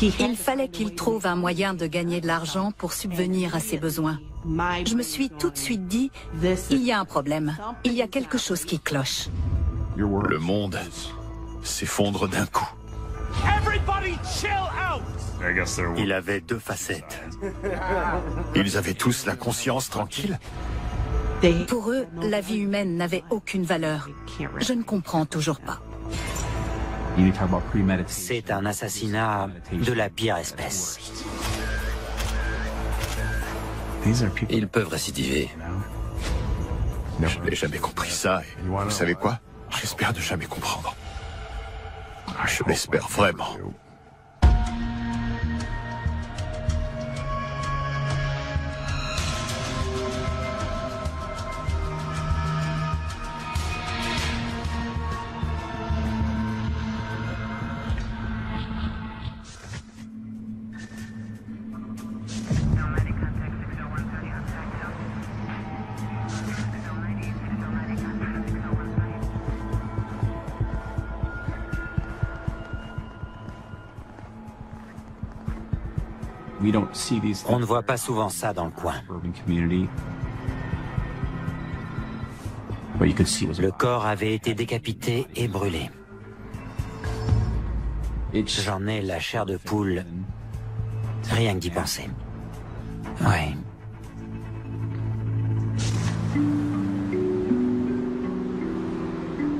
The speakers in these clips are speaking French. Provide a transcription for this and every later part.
Il fallait qu'il trouve un moyen de gagner de l'argent pour subvenir à ses besoins. Je me suis tout de suite dit, il y a un problème, il y a quelque chose qui cloche. Le monde s'effondre d'un coup. Il avait deux facettes. Ils avaient tous la conscience tranquille. Pour eux, la vie humaine n'avait aucune valeur. Je ne comprends toujours pas. C'est un assassinat de la pire espèce. Ils peuvent récidiver. Je n'ai jamais compris ça et vous savez quoi? J'espère ne jamais comprendre. Je l'espère vraiment. On ne voit pas souvent ça dans le coin. Le corps avait été décapité et brûlé. J'en ai la chair de poule, rien que d'y penser. Ouais.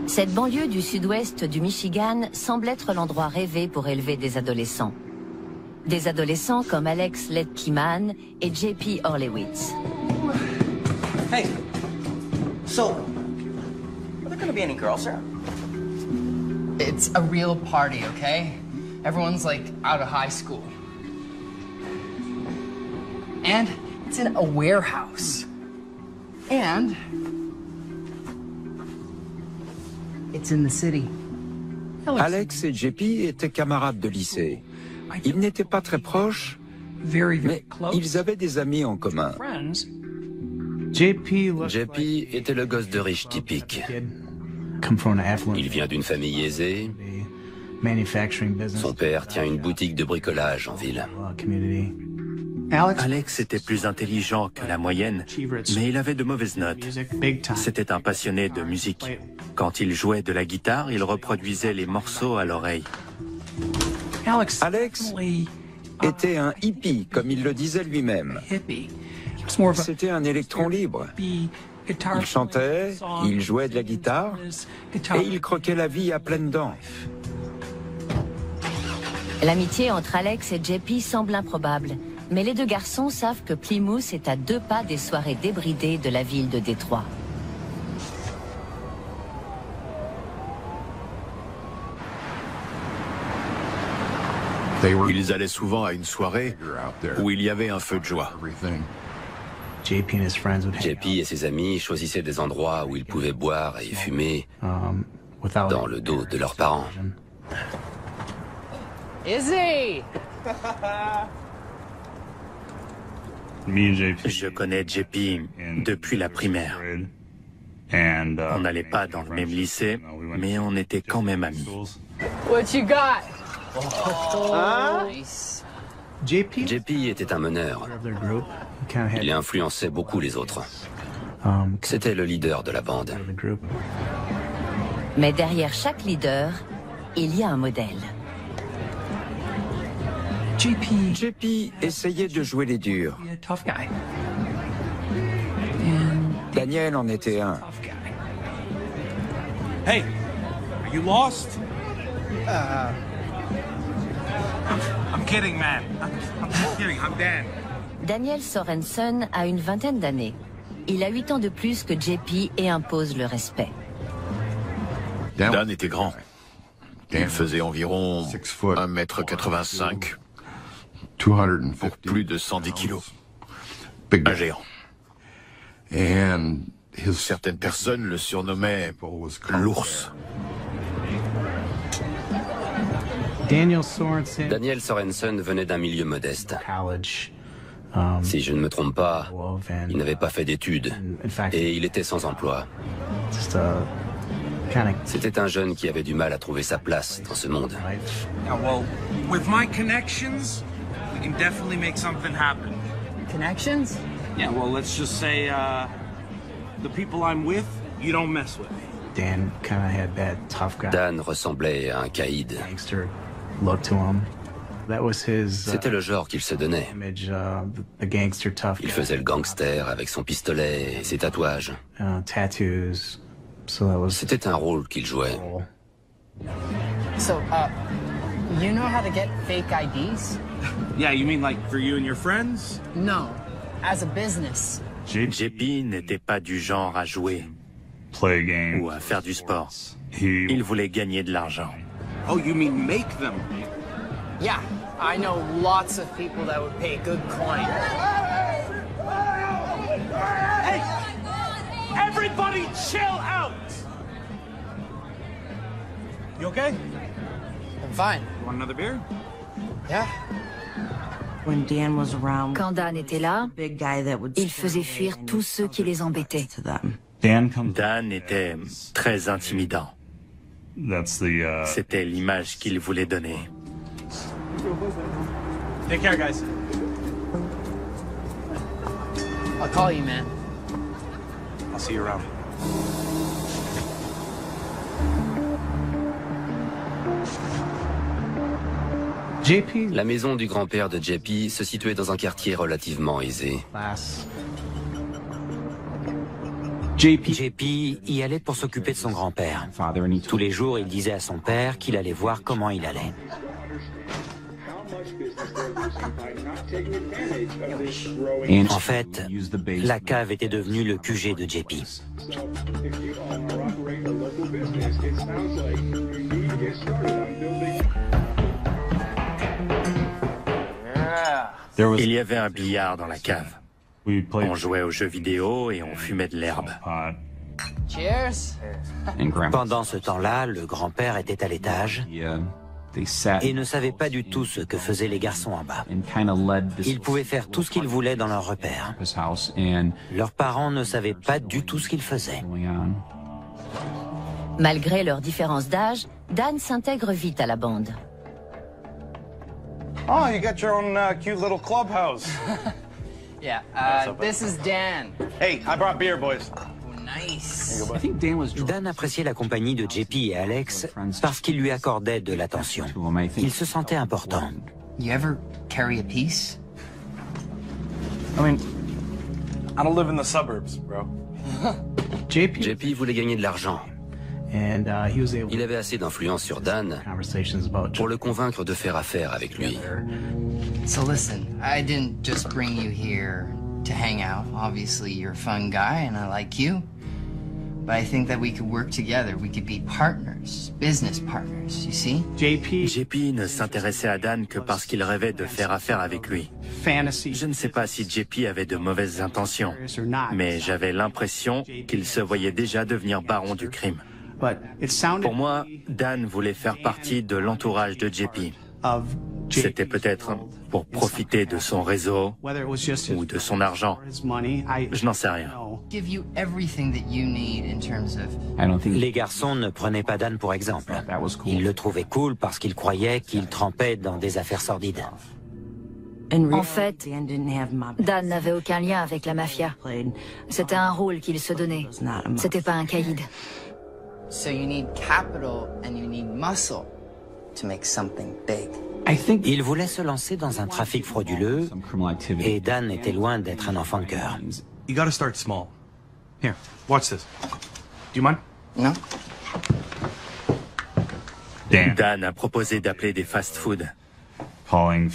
Cette banlieue du sud-ouest du Michigan semble être l'endroit rêvé pour élever des adolescents. Des adolescents comme Alex Letkeman et JP Horlewitz. Hey, so, are there gonna be any girls there? It's a real party, okay? Everyone's like out of high school. And it's in a warehouse. And it's in the city. Alex et JP étaient camarades de lycée. Ils n'étaient pas très proches, mais ils avaient des amis en commun. JP était le gosse de riche typique. Il vient d'une famille aisée. Son père tient une boutique de bricolage en ville. Alex était plus intelligent que la moyenne, mais il avait de mauvaises notes. C'était un passionné de musique. Quand il jouait de la guitare, il reproduisait les morceaux à l'oreille. Alex était un hippie, comme il le disait lui-même. C'était un électron libre. Il chantait, il jouait de la guitare, et il croquait la vie à pleines dents. L'amitié entre Alex et JP semble improbable, mais les deux garçons savent que Plymouth est à 2 pas des soirées débridées de la ville de Détroit. Ils allaient souvent à une soirée où il y avait un feu de joie. JP et ses amis choisissaient des endroits où ils pouvaient boire et fumer dans le dos de leurs parents. Izzy! Je connais JP depuis la primaire. On n'allait pas dans le même lycée, mais on était quand même amis. What you got? JP était un meneur. Il influençait beaucoup les autres. C'était le leader de la bande. Mais derrière chaque leader, il y a un modèle. JP essayait de jouer les durs. Daniel en était un. Hey, are you lost? I'm kidding, man. I'm just kidding. I'm Dan. Daniel Sorensen a une vingtaine d'années. Il a 8 ans de plus que JP et impose le respect. Dan était grand. Il faisait environ 1,85 m pour plus de 110 kilos. Un géant. Certaines personnes le surnommaient l'ours. Daniel Sorensen venait d'un milieu modeste. Si je ne me trompe pas, il n'avait pas fait d'études et il était sans emploi. C'était un jeune qui avait du mal à trouver sa place dans ce monde. Yeah, well, with my connections, we can definitely make something happen. Connections? Yeah, well, let's just say, the people I'm with, you don't mess with. Dan kind of had that tough guy. Dan ressemblait à un caïd. Gangster look to him. That was his. C'était le genre qu'il se donnait. Image, the gangster tough guy. Il faisait le gangster avec son pistolet et ses tatouages. Tattoos. So that was. C'était un rôle qu'il jouait. So, you know how to get fake IDs? Yeah, you mean like for you and your friends? No, as a business. JP n'était pas du genre à jouer ou à faire du sport. Il voulait gagner de l'argent. Oh, you mean make them? Yeah, I know lots of people that would pay good coin. Hey! Everybody chill out! You okay? I'm fine. You want another beer? Yeah. Quand Dan était là, il faisait fuir tous ceux qui les embêtaient. Dan était très intimidant. C'était l'image qu'il voulait donner. Take care, guys. I'll call you, man. I'll see you around. La maison du grand-père de JP se situait dans un quartier relativement aisé. JP y allait pour s'occuper de son grand-père. Tous les jours, il disait à son père qu'il allait voir comment il allait. En fait, la cave était devenue le QG de JP. Il y avait un billard dans la cave. On jouait aux jeux vidéo et on fumait de l'herbe. Cheers. Pendant ce temps-là, le grand-père était à l'étage et ne savait pas du tout ce que faisaient les garçons en bas. Ils pouvaient faire tout ce qu'ils voulaient dans leur repère. Leurs parents ne savaient pas du tout ce qu'ils faisaient. Malgré leur différence d'âge, Dan s'intègre vite à la bande. Oh, you got your own cute little clubhouse. Yeah, this is Dan. Hey, I brought beer, boys. Oh, nice. Dan appréciait la compagnie de JP et Alex parce qu'ils lui accordaient de l'attention. Il se sentait important. You ever carry a piece? I mean, I don't live in the suburbs, bro. JP voulait gagner de l'argent. Il avait assez d'influence sur Dan pour le convaincre de faire affaire avec lui. So listen, I didn't just bring you here to hang out. Obviously, you're a fun guy and I like you. But I think that we could work together. We could be partners, business partners, you see? JP ne s'intéressait à Dan que parce qu'il rêvait de faire affaire avec lui. Je ne sais pas si JP avait de mauvaises intentions, mais j'avais l'impression qu'il se voyait déjà devenir baron du crime. Pour moi, Dan voulait faire partie de l'entourage de JP. C'était peut-être pour profiter de son réseau ou de son argent. Je n'en sais rien. Les garçons ne prenaient pas Dan pour exemple. Ils le trouvaient cool parce qu'ils croyaient qu'il trempait dans des affaires sordides. En fait, Dan n'avait aucun lien avec la mafia. C'était un rôle qu'il se donnait. C'était pas un caïd. So you need capital and you need muscle to make something big. Il voulait se lancer dans un trafic frauduleux et Dan était loin d'être un enfant de cœur. You gotta start small. Here, watch this. Do you mind? No. Dan a proposé d'appeler des fast-food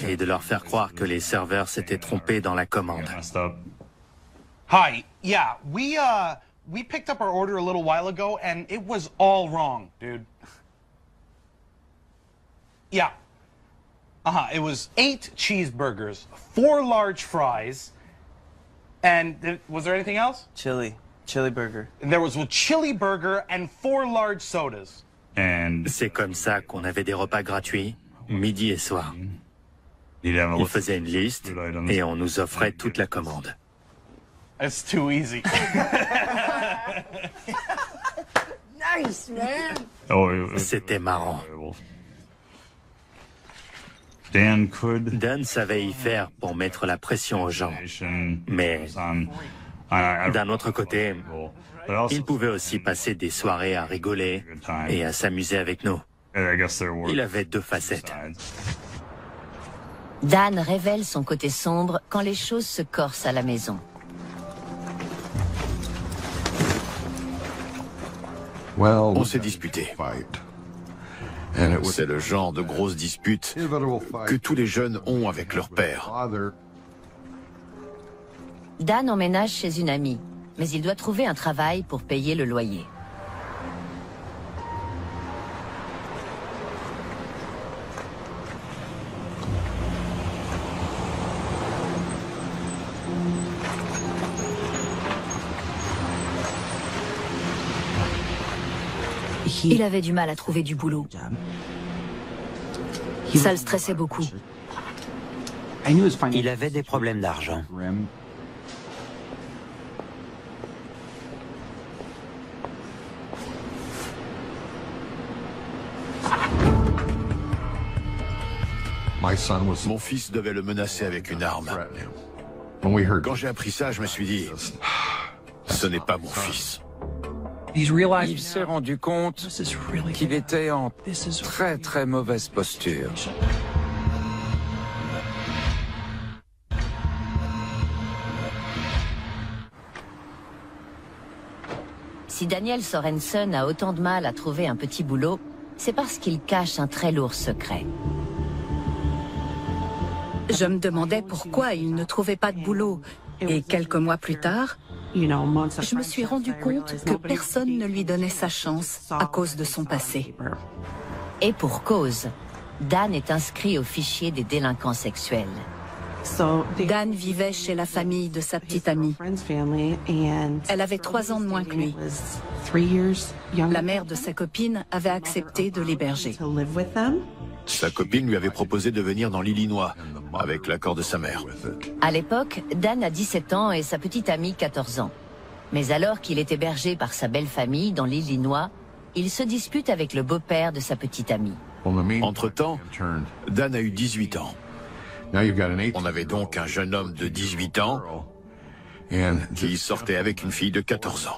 et de leur faire croire que les serveurs s'étaient trompés dans la commande. Hi, yeah, we picked up our order a little while ago, and it was all wrong, dude. Yeah. It was 8 cheeseburgers, 4 large fries, and was there anything else? Chili burger. And there was a chili burger and 4 large sodas. C'est comme ça qu'on avait des repas gratuits, midi et soir. Il faisait une liste et on nous offrait toute la commande. It's too easy. C'était marrant. Dan savait y faire pour mettre la pression aux gens. Mais d'un autre côté, il pouvait aussi passer des soirées à rigoler et à s'amuser avec nous. Il avait deux facettes. Dan révèle son côté sombre quand les choses se corsent à la maison. On s'est disputé. C'est le genre de grosse dispute que tous les jeunes ont avec leur père. Dan emménage chez une amie, mais il doit trouver un travail pour payer le loyer. Il avait du mal à trouver du boulot. Ça le stressait beaucoup. Il avait des problèmes d'argent. Mon fils devait le menacer avec une arme. Quand j'ai appris ça, je me suis dit, ce n'est pas mon fils. Il s'est rendu compte qu'il était en très mauvaise posture. Si Daniel Sorensen a autant de mal à trouver un petit boulot, c'est parce qu'il cache un très lourd secret. Je me demandais pourquoi il ne trouvait pas de boulot. Et quelques mois plus tard, je me suis rendu compte que personne ne lui donnait sa chance à cause de son passé. Et pour cause, Dan est inscrit au fichier des délinquants sexuels. Dan vivait chez la famille de sa petite amie. Elle avait 3 ans de moins que lui. La mère de sa copine avait accepté de l'héberger. Sa copine lui avait proposé de venir dans l'Illinois, avec l'accord de sa mère. À l'époque, Dan a 17 ans et sa petite amie 14 ans. Mais alors qu'il est hébergé par sa belle famille dans l'Illinois, il se dispute avec le beau-père de sa petite amie. Entre-temps, Dan a eu 18 ans. On avait donc un jeune homme de 18 ans qui sortait avec une fille de 14 ans.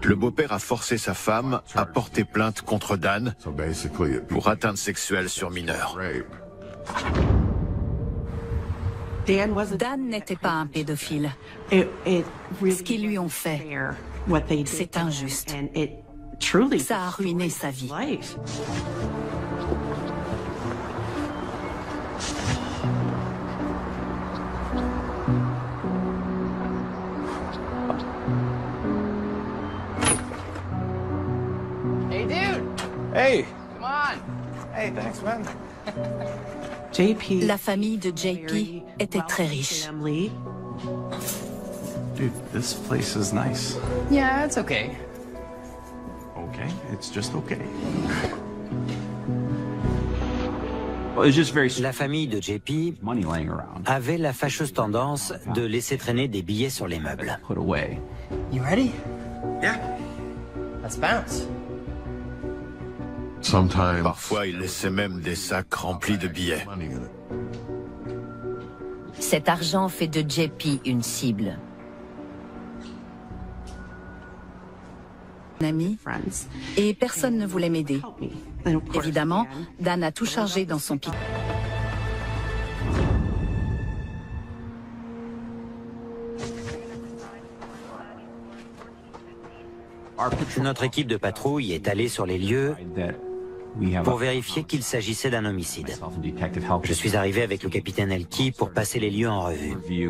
Le beau-père a forcé sa femme à porter plainte contre Dan pour atteinte sexuelle sur mineur. Dan n'était pas un pédophile. Ce qu'ils lui ont fait, c'est injuste. Ça a ruiné sa vie. Hey, dude! Hey! Come on! Hey, thanks, man. La famille de JP était très riche. Dude, this place is nice. Yeah, it's okay. Okay, it's just okay. La famille de JP avait la fâcheuse tendance de laisser traîner des billets sur les meubles. You ready? Yeah. Let's bounce. Parfois, il laissait même des sacs remplis de billets. Cet argent fait de JP une cible. Ami, et personne ne voulait m'aider. Évidemment, Dan a tout chargé dans son pick. Notre équipe de patrouille est allée sur les lieux pour vérifier qu'il s'agissait d'un homicide. Je suis arrivé avec le capitaine Elkey pour passer les lieux en revue.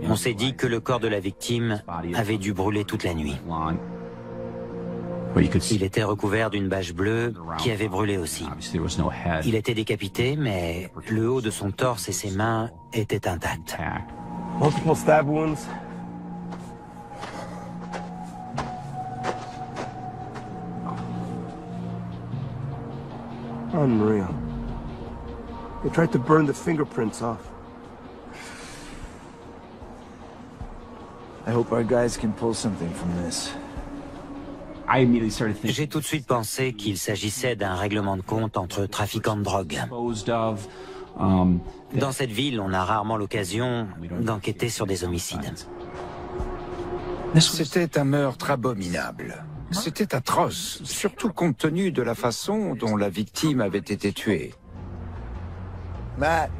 On s'est dit que le corps de la victime avait dû brûler toute la nuit. Il était recouvert d'une bâche bleue qui avait brûlé aussi. Il était décapité, mais le haut de son torse et ses mains étaient intacts. Multiple stab wounds. Unreal. They tried to burn the fingerprints off. I hope our guys can pull something from this. J'ai tout de suite pensé qu'il s'agissait d'un règlement de compte entre trafiquants de drogue. Dans cette ville, on a rarement l'occasion d'enquêter sur des homicides. C'était un meurtre abominable. C'était atroce, surtout compte tenu de la façon dont la victime avait été tuée. Matt.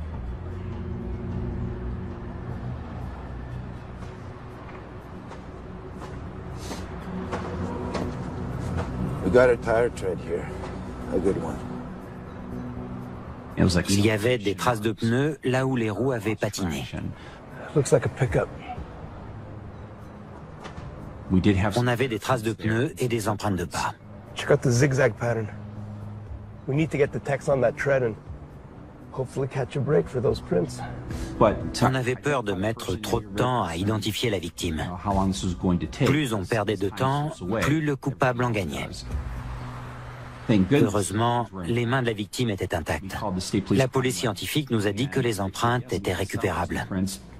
We got a tire tread here. A good one. Il y avait des traces de pneus là où les roues avaient patiné. Looks like a pickup. On avait des traces de pneus et des empreintes de pas. Check out the zigzag pattern. We need to get the text on that tread and hopefully catch a break for those prints. On avait peur de mettre trop de temps à identifier la victime. Plus on perdait de temps, plus le coupable en gagnait. Heureusement, les mains de la victime étaient intactes. La police scientifique nous a dit que les empreintes étaient récupérables.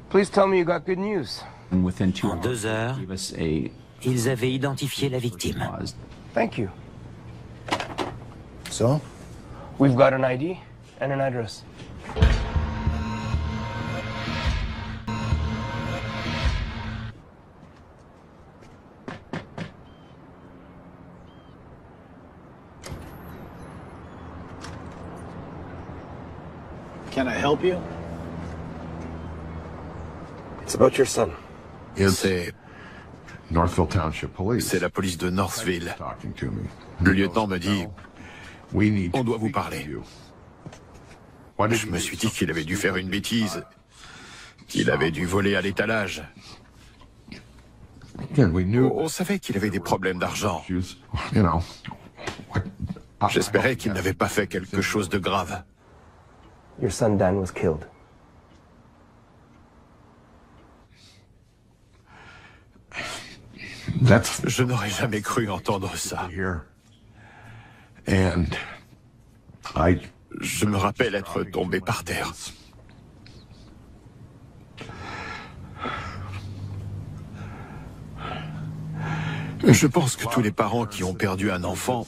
Please tell me you got good news. En 2 heures, ils avaient identifié la victime. Thank you. So, we've got an ID and an address. Can I help you? It's about your son. C'est la police de Northville. Le lieutenant me dit, on doit vous parler. Je me suis dit qu'il avait dû faire une bêtise, qu'il avait dû voler à l'étalage. On savait qu'il avait des problèmes d'argent. J'espérais qu'il n'avait pas fait quelque chose de grave. Your son Dan was killed. Je n'aurais jamais cru entendre ça. Je me rappelle être tombé par terre. Je pense que tous les parents qui ont perdu un enfant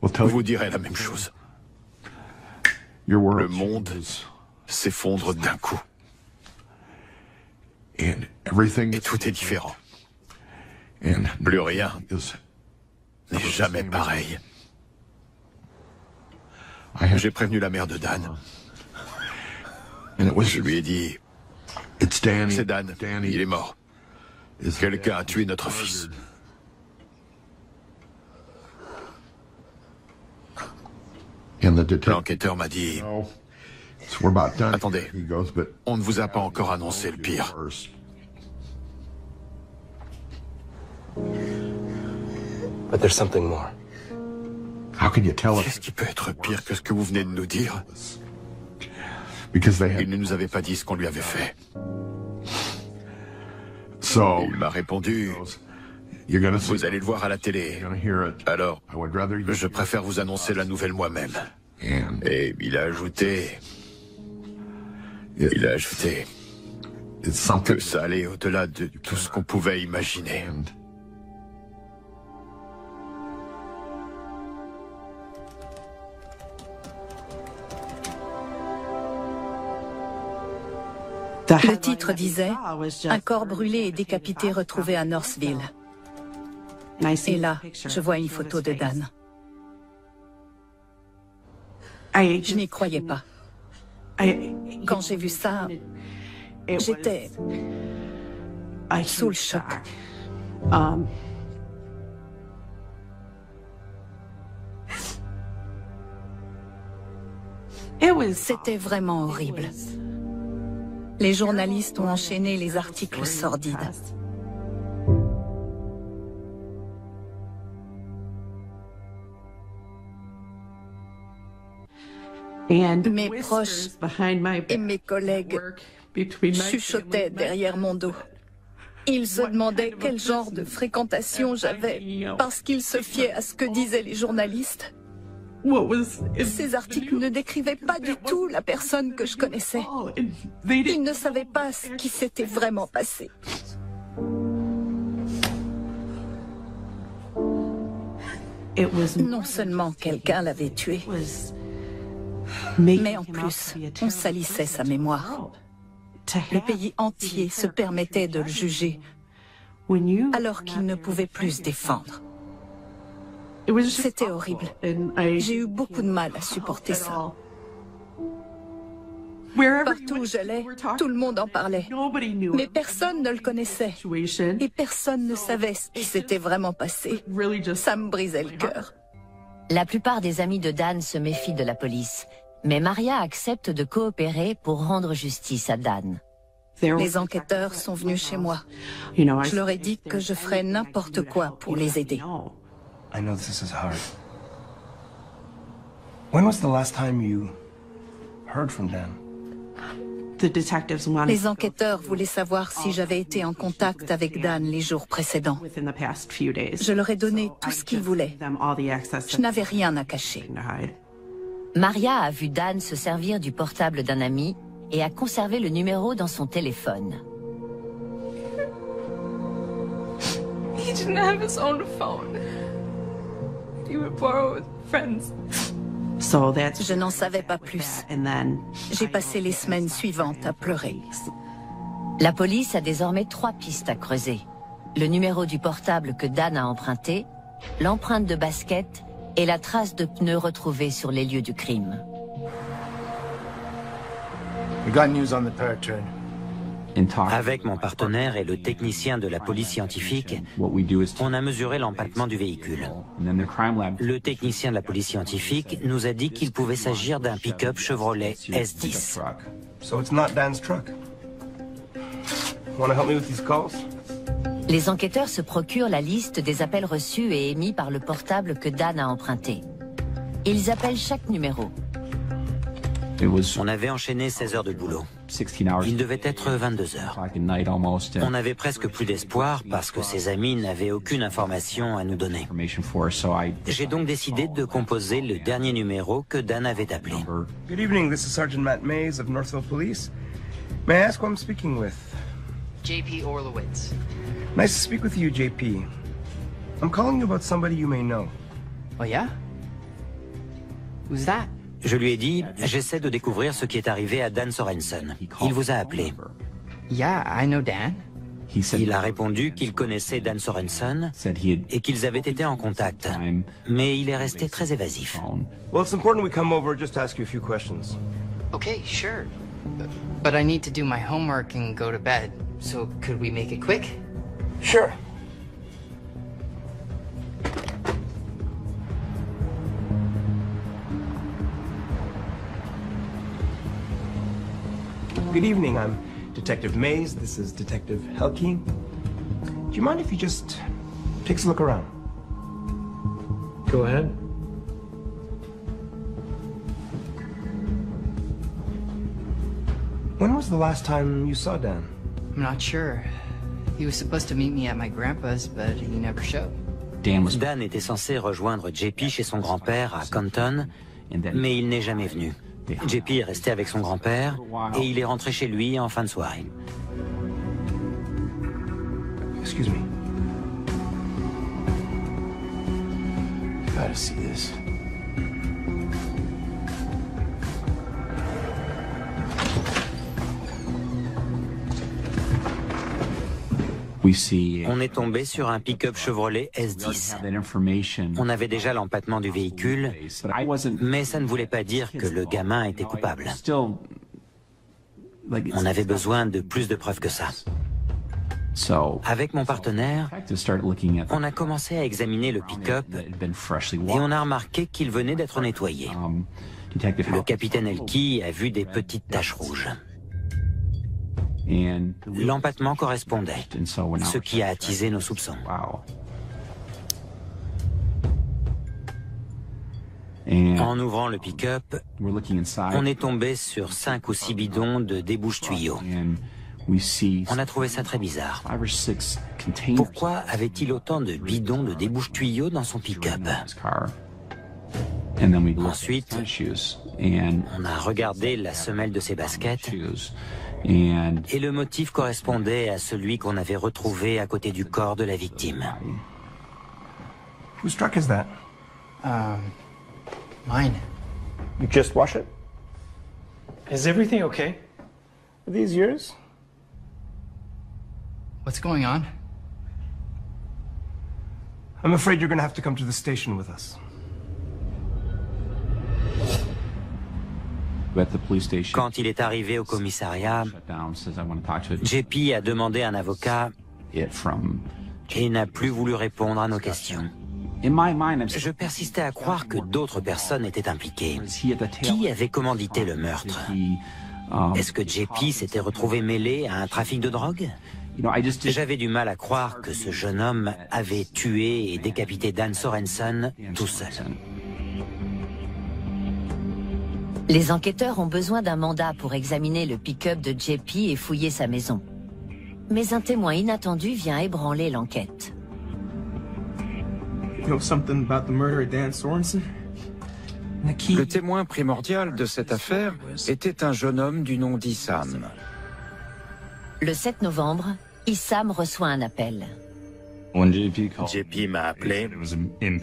vous diraient la même chose. Le monde s'effondre d'un coup. Et tout est différent. Plus rien n'est jamais pareil. J'ai prévenu la mère de Dan. Je lui ai dit, c'est Dan, il est mort. Quelqu'un a tué notre fils. L'enquêteur m'a dit, attendez, on ne vous a pas encore annoncé le pire. But there's something more. Qu'est-ce qui peut être pire que ce que vous venez de nous dire? Il ne nous avait pas dit ce qu'on lui avait fait. Il m'a répondu, vous allez le voir à la télé. Alors, je préfère vous annoncer la nouvelle moi-même. Et il a ajouté que ça allait au-delà de tout ce qu'on pouvait imaginer. Le titre disait « Un corps brûlé et décapité retrouvé à Northville ». Et là, je vois une photo de Dan. Je n'y croyais pas. Quand j'ai vu ça, j'étais sous le choc. C'était vraiment horrible. Les journalistes ont enchaîné les articles sordides. Mes proches et mes collègues chuchotaient derrière mon dos. Ils se demandaient quel genre de fréquentation j'avais, parce qu'ils se fiaient à ce que disaient les journalistes. Ces articles ne décrivaient pas du tout la personne que je connaissais. Ils ne savaient pas ce qui s'était vraiment passé. Non seulement quelqu'un l'avait tué, mais en plus, on salissait sa mémoire. Le pays entier se permettait de le juger, alors qu'il ne pouvait plus se défendre. C'était horrible. J'ai eu beaucoup de mal à supporter ça. Partout où j'allais, tout le monde en parlait. Mais personne ne le connaissait. Et personne ne savait ce qui s'était vraiment passé. Ça me brisait le cœur. La plupart des amis de Dan se méfient de la police. Mais Maria accepte de coopérer pour rendre justice à Dan. Les enquêteurs sont venus chez moi. Je leur ai dit que je ferais n'importe quoi pour les aider. I know this is hard. When was the last time you heard from Dan? Les enquêteurs voulaient savoir si j'avais été en contact avec Dan les jours précédents. Je leur ai donné tout ce qu'ils voulaient. Je n'avais rien à cacher. Maria a vu Dan se servir du portable d'un ami et a conservé le numéro dans son téléphone. He didn't have his own phone. He would borrow with friends. Je n'en savais pas plus. J'ai passé les semaines suivantes à pleurer. La police a désormais 3 pistes à creuser. Le numéro du portable que Dan a emprunté, l'empreinte de basket et la trace de pneus retrouvée sur les lieux du crime. We got news on the paratrooper. Avec mon partenaire et le technicien de la police scientifique, on a mesuré l'empattement du véhicule. Le technicien de la police scientifique nous a dit qu'il pouvait s'agir d'un pick-up Chevrolet S10. Les enquêteurs se procurent la liste des appels reçus et émis par le portable que Dan a emprunté. Ils appellent chaque numéro. On avait enchaîné 16 heures de boulot. Il devait être 22 heures. On avait presque plus d'espoir parce que ses amis n'avaient aucune information à nous donner. J'ai donc décidé de composer le dernier numéro que Dan avait appelé. Good evening, this is Sergeant Matt Mays of Northville Police. May I ask who I'm speaking with? JP Orlowitz. Nice to speak with you, JP. I'm calling you about somebody you may know. Oh yeah? Who's that? Je lui ai dit, j'essaie de découvrir ce qui est arrivé à Dan Sorensen. Il vous a appelé. Yeah, I know Dan. Il a répondu qu'il connaissait Dan Sorensen et qu'ils avaient été en contact. Mais il est resté très évasif. Well, it's important we come over just to ask you a few questions. Okay, sure. But I need to do my homework and go to bed. So could we make it quick? Sure. Good evening, I'm Detective Mays. This is Detective Helke. Do you mind if you just take a look around? Go ahead. When was the last time you saw Dan? I'm not sure. He was supposed to meet me at my grandpa's, but he never showed. Dan était censé rejoindre JP chez son grand-père à Compton, mais il n'est jamais venu. JP est resté avec son grand-père et il est rentré chez lui en fin de soirée. Excuse me. Gotta see this. On est tombé sur un pick-up Chevrolet S10. On avait déjà l'empattement du véhicule, mais ça ne voulait pas dire que le gamin était coupable. On avait besoin de plus de preuves que ça. Avec mon partenaire, on a commencé à examiner le pick-up et on a remarqué qu'il venait d'être nettoyé. Le capitaine Helke a vu des petites taches rouges. L'empattement correspondait, ce qui a attisé nos soupçons. En ouvrant le pick-up, on est tombé sur 5 ou 6 bidons de débouche-tuyaux. On a trouvé ça très bizarre. Pourquoi avait-il autant de bidons de débouche-tuyaux dans son pick-up? Ensuite, on a regardé la semelle de ses baskets et le motif correspondait à celui qu'on avait retrouvé à côté du corps de la victime. Whose truck is that? Mine. You just wash it? Is everything okay? Are these yours? What's going on? I'm afraid you're gonna have to come to the station with us. Quand il est arrivé au commissariat, JP a demandé un avocat et n'a plus voulu répondre à nos questions. Je persistais à croire que d'autres personnes étaient impliquées. Qui avait commandité le meurtre? Est-ce que JP s'était retrouvé mêlé à un trafic de drogue? J'avais du mal à croire que ce jeune homme avait tué et décapité Dan Sorensen tout seul. Les enquêteurs ont besoin d'un mandat pour examiner le pick-up de JP et fouiller sa maison. Mais un témoin inattendu vient ébranler l'enquête. Le témoin primordial de cette affaire était un jeune homme du nom d'Issam. Le 7 novembre, Issam reçoit un appel. JP m'a appelé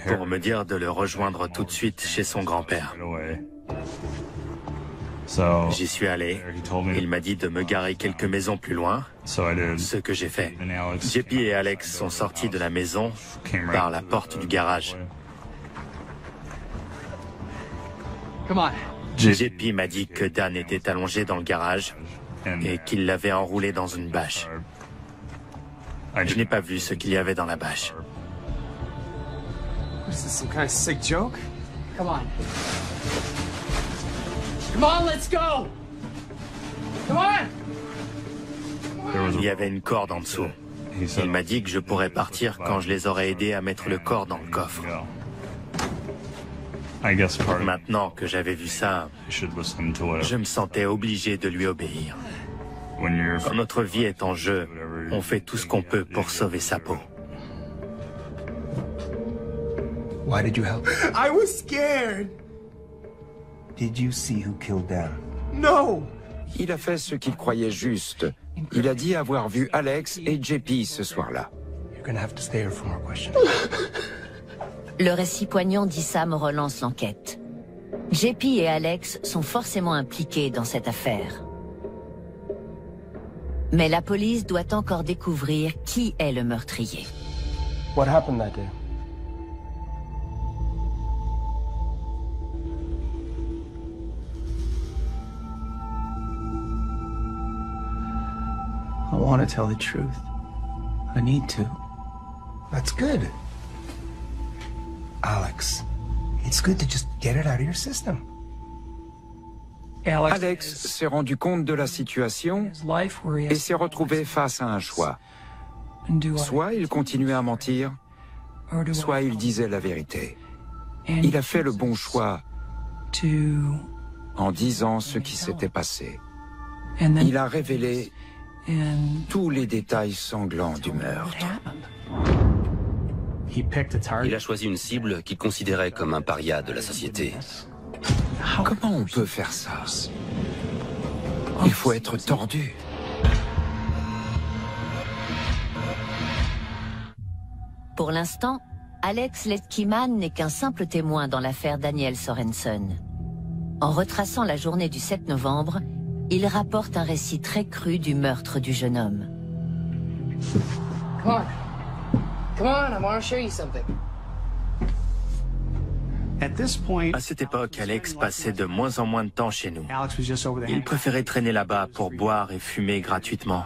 pour me dire de le rejoindre tout de suite chez son grand-père. J'y suis allé. Il m'a dit de me garer quelques maisons plus loin, ce que j'ai fait. JP et Alex sont sortis de la maison par la porte du garage. JP m'a dit que Dan était allongé dans le garage et qu'il l'avait enroulé dans une bâche. Je n'ai pas vu ce qu'il y avait dans la bâche. Come on, let's go! Come on! Il y avait une corde en dessous. Il m'a dit que je pourrais partir quand je les aurais aidés à mettre le corps dans le coffre. Maintenant que j'avais vu ça, je me sentais obligé de lui obéir. Quand notre vie est en jeu, on fait tout ce qu'on peut pour sauver sa peau. Why did you help? I was scared. Did you see who killed Dan? No! Il a fait ce qu'il croyait juste. Il a dit avoir vu Alex et JP ce soir-là. You're gonna have to stay here for more questions. Le récit poignant d'Issam relance l'enquête. JP et Alex sont forcément impliqués dans cette affaire. Mais la police doit encore découvrir qui est le meurtrier. What happened that day? I want to tell the truth. I need to. That's good. Alex, it's good to just get it out of your system. Alex s'est rendu compte de la situation et s'est retrouvé face à un choix. Soit il continuait à mentir, soit il disait la vérité. Il a fait le bon choix en disant ce qui s'était passé. Il a révélé tous les détails sanglants du meurtre. Il a choisi une cible qu'il considérait comme un paria de la société. Comment on peut faire ça? Il faut être tordu. Pour l'instant, Alex Letkiman n'est qu'un simple témoin dans l'affaire Daniel Sorensen. En retraçant la journée du 7 novembre, il rapporte un récit très cru du meurtre du jeune homme. Come on. Come on, I want to show you something. À cette époque, Alex passait de moins en moins de temps chez nous. Il préférait traîner là-bas pour boire et fumer gratuitement.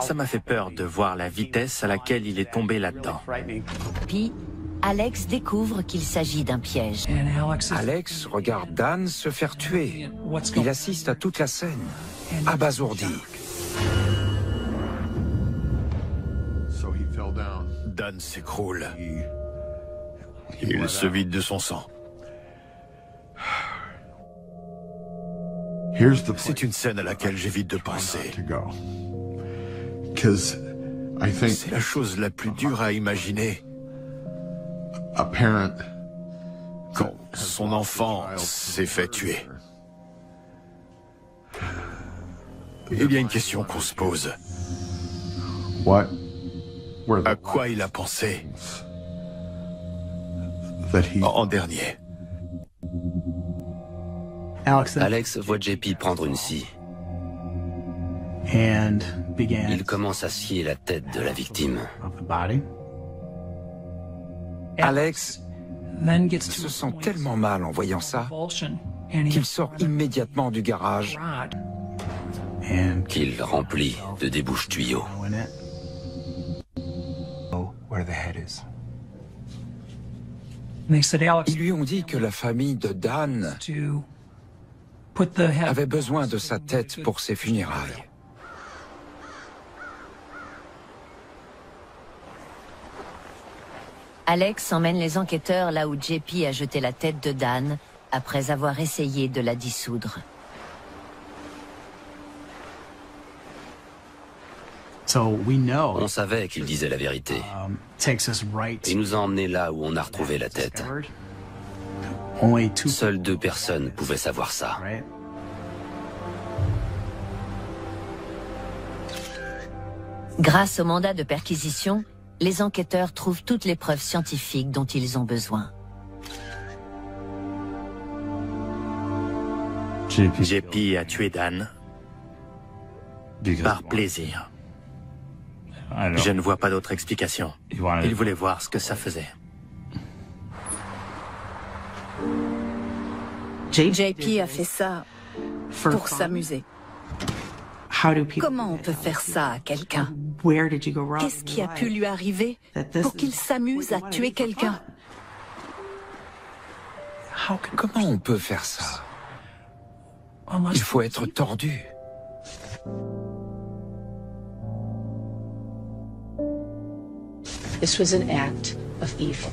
Ça m'a fait peur de voir la vitesse à laquelle il est tombé là-dedans. Puis, Alex découvre qu'il s'agit d'un piège. Alex regarde Dan se faire tuer. Il assiste à toute la scène, abasourdi. Dan s'écroule. Il se vide de son sang. C'est une scène à laquelle j'évite de penser. C'est la chose la plus dure à imaginer. Quand son enfant s'est fait tuer. Il y a une question qu'on se pose. À quoi il a pensé? En dernier. Alex voit JP prendre une scie. Il commence à scier la tête de la victime. Alex se sent tellement mal en voyant ça qu'il sort immédiatement du garage. Qu'il remplit de débouche-tuyaux. Ils lui ont dit que la famille de Dan avait besoin de sa tête pour ses funérailles. Alex emmène les enquêteurs là où JP a jeté la tête de Dan après avoir essayé de la dissoudre. On savait qu'il disait la vérité. Il nous a emmenés là où on a retrouvé la tête. Seules 2 personnes pouvaient savoir ça. Grâce au mandat de perquisition, les enquêteurs trouvent toutes les preuves scientifiques dont ils ont besoin. JP a tué Dan par plaisir. Je ne vois pas d'autre explication. Il voulait voir ce que ça faisait. JP a fait ça pour s'amuser. Comment on peut faire ça à quelqu'un? Qu'est-ce qui a pu lui arriver pour qu'il s'amuse à tuer quelqu'un? Comment on peut faire ça? Il faut être tordu. This was an act of evil,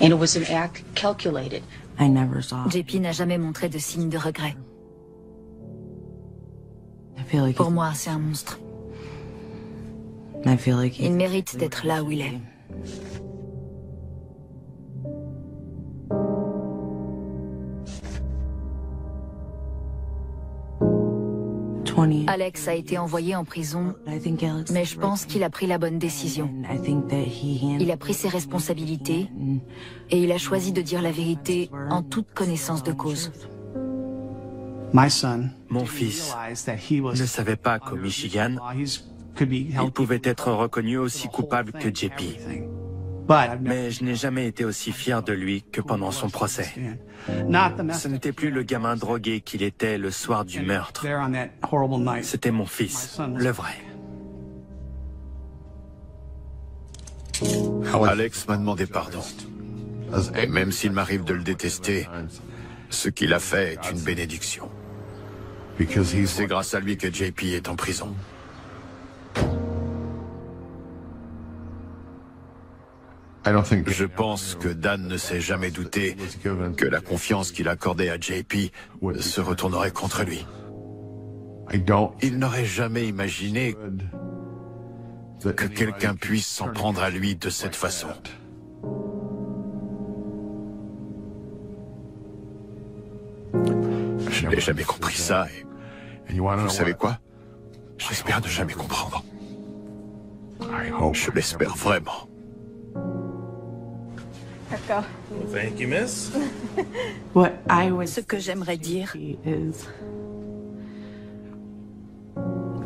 and it was an act calculated. JP n'a jamais montré de signe de regret. Pour moi, c'est un monstre. Il mérite d'être là où il est. Alex a été envoyé en prison, mais je pense qu'il a pris la bonne décision. Il a pris ses responsabilités et il a choisi de dire la vérité en toute connaissance de cause. Mon fils ne savait pas qu'au Michigan, il pouvait être reconnu aussi coupable que JP. Mais je n'ai jamais été aussi fier de lui que pendant son procès. Ce n'était plus le gamin drogué qu'il était le soir du meurtre. C'était mon fils, le vrai. Alex m'a demandé pardon. Et même s'il m'arrive de le détester, ce qu'il a fait est une bénédiction. C'est grâce à lui que JP est en prison. Je pense que Dan ne s'est jamais douté que la confiance qu'il accordait à JP se retournerait contre lui. Il n'aurait jamais imaginé que quelqu'un puisse s'en prendre à lui de cette façon. Je n'ai jamais compris ça et vous savez quoi? J'espère ne jamais comprendre. Je l'espère vraiment. D'accord. Thank you, miss. Ce que j'aimerais dire,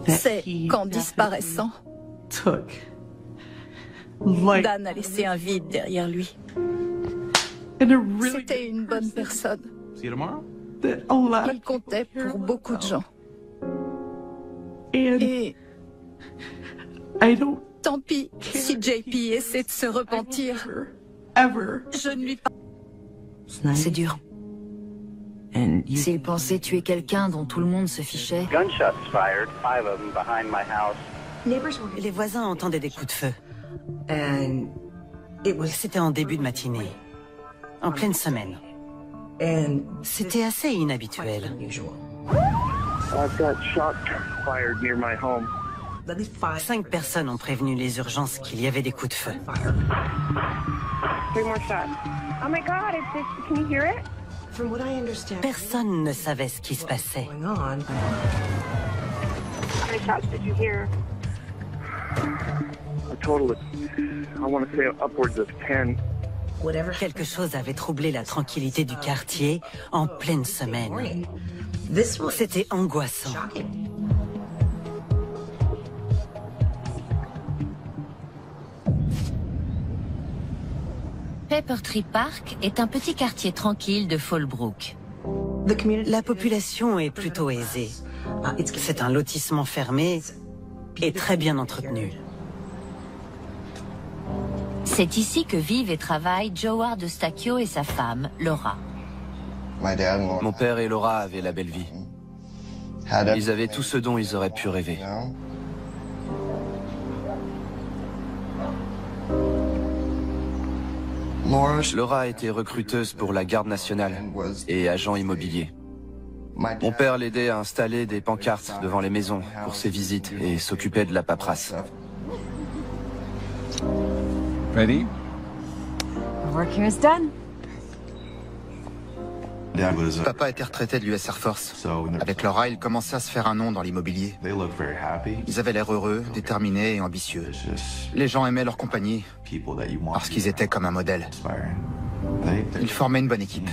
c'est qu'en disparaissant, Dan a laissé un vide derrière lui. C'était une bonne personne. Il comptait pour beaucoup de gens. Et tant pis si JP essaie de se repentir. Je ne lui parle. C'est dur. S'il pensait tuer quelqu'un dont tout le monde se fichait... Les voisins entendaient des coups de feu. C'était en début de matinée, en pleine semaine. C'était assez inhabituel. 5 personnes ont prévenu les urgences qu'il y avait des coups de feu. Personne ne savait ce qui se passait. A total of, I want to say, upwards of 10. Quelque chose avait troublé la tranquillité du quartier en pleine semaine. C'était angoissant. Pepper Tree Park est un petit quartier tranquille de Fallbrook. La population est plutôt aisée. C'est un lotissement fermé et très bien entretenu. C'est ici que vivent et travaillent Joward Eustaquio et sa femme, Laura. Mon père et Laura avaient la belle vie. Ils avaient tout ce dont ils auraient pu rêver. Laura a été recruteuse pour la garde nationale et agent immobilier. Mon père l'aidait à installer des pancartes devant les maisons pour ses visites et s'occupait de la paperasse. Ready? Work here is done. Papa était retraité de l'US Air Force. Avec Laura, il commençait à se faire un nom dans l'immobilier. Ils avaient l'air heureux, déterminés et ambitieux. Les gens aimaient leur compagnie parce qu'ils étaient comme un modèle. Ils formaient une bonne équipe.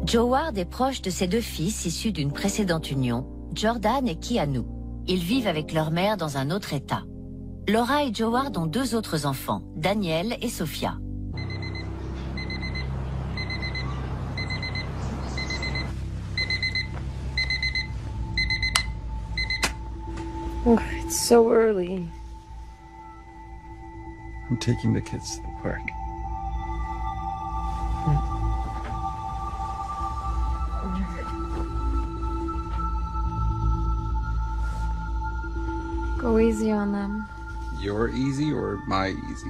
Joward est proche de ses deux fils issus d'une précédente union, Jordan et Keanu. Ils vivent avec leur mère dans un autre état. Laura et Joward ont deux autres enfants, Daniel et Sophia. Oh, it's so early. I'm taking the kids to the park. Go easy on them. Your easy or my easy?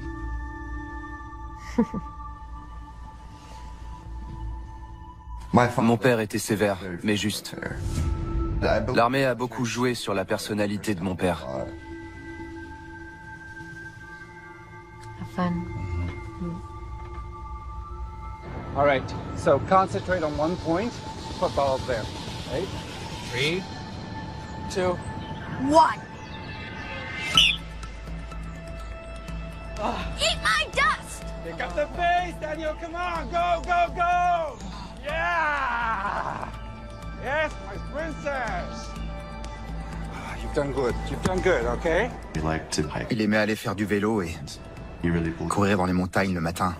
Mon père était sévère, mais juste. L'armée a beaucoup joué sur la personnalité de mon père. Have fun. All right, so concentrate on one point. Football's there, right? 3, 2, 1. Eat my dust! Pick up the pace, Daniel, come on, go, go, go! Yeah! Yes, my princess! You've done good, okay? Il aimait aller faire du vélo et courir dans les montagnes le matin.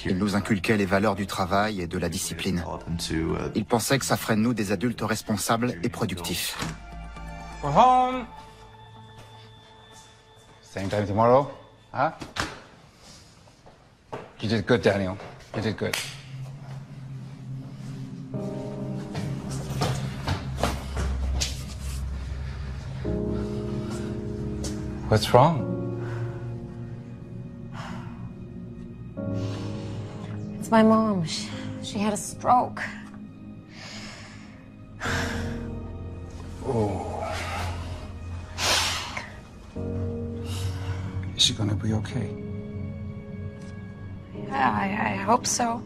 Il nous inculquait les valeurs du travail et de la discipline. Il pensait que ça ferait de nous des adultes responsables et productifs. We're home! Same time tomorrow, huh? You did good, Daniel. You did good. What's wrong? It's my mom. She had a stroke. Oh. Is she gonna be okay? Yeah, I hope so.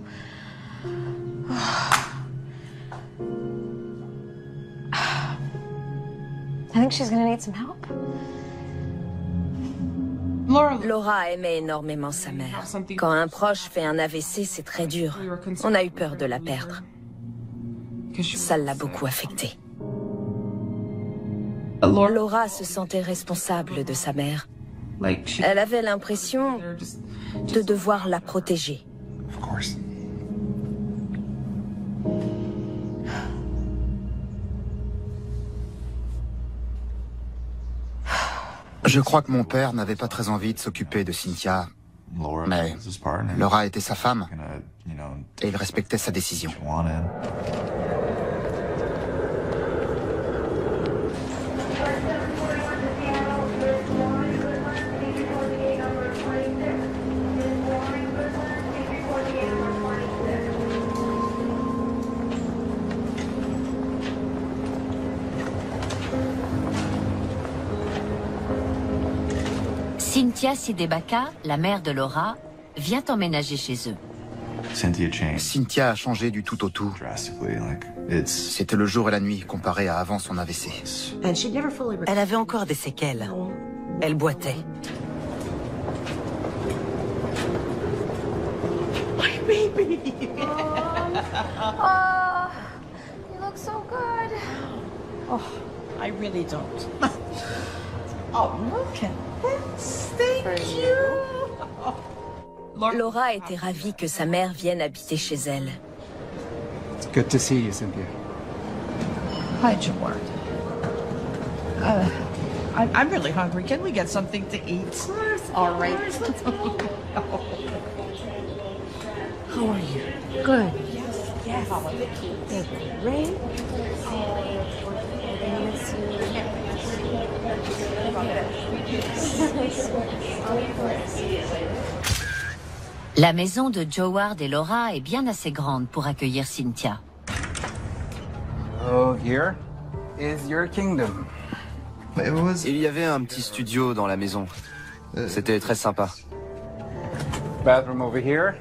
I think she's gonna need some help. Laura aimait énormément sa mère. Quand un proche fait un AVC, c'est très dur. On a eu peur de la perdre. Ça l'a beaucoup affectée. Laura se sentait responsable de sa mère. Elle avait l'impression de devoir la protéger. Je crois que mon père n'avait pas très envie de s'occuper de Cynthia, mais Laura était sa femme et il respectait sa décision. Cynthia Sidebaka, la mère de Laura, vient emménager chez eux. Cynthia a changé du tout au tout. C'était le jour et la nuit comparé à avant son AVC. Elle avait encore des séquelles. Elle boitait. baby. Oh, you look so good. Oh, I really don't. Oh, look at this. Thank you. Laura était ravie que sa mère vienne habiter chez elle. It's good to see you, Cynthia. Hi, Jaward. I'm really hungry. Can we get something to eat? Of course. All right. How are you? Good. Yes. They're great. La maison de Joward et Laura est bien assez grande pour accueillir Cynthia. Oh, here is your kingdom. Il y avait un petit studio dans la maison. C'était très sympa. Bathroom over here.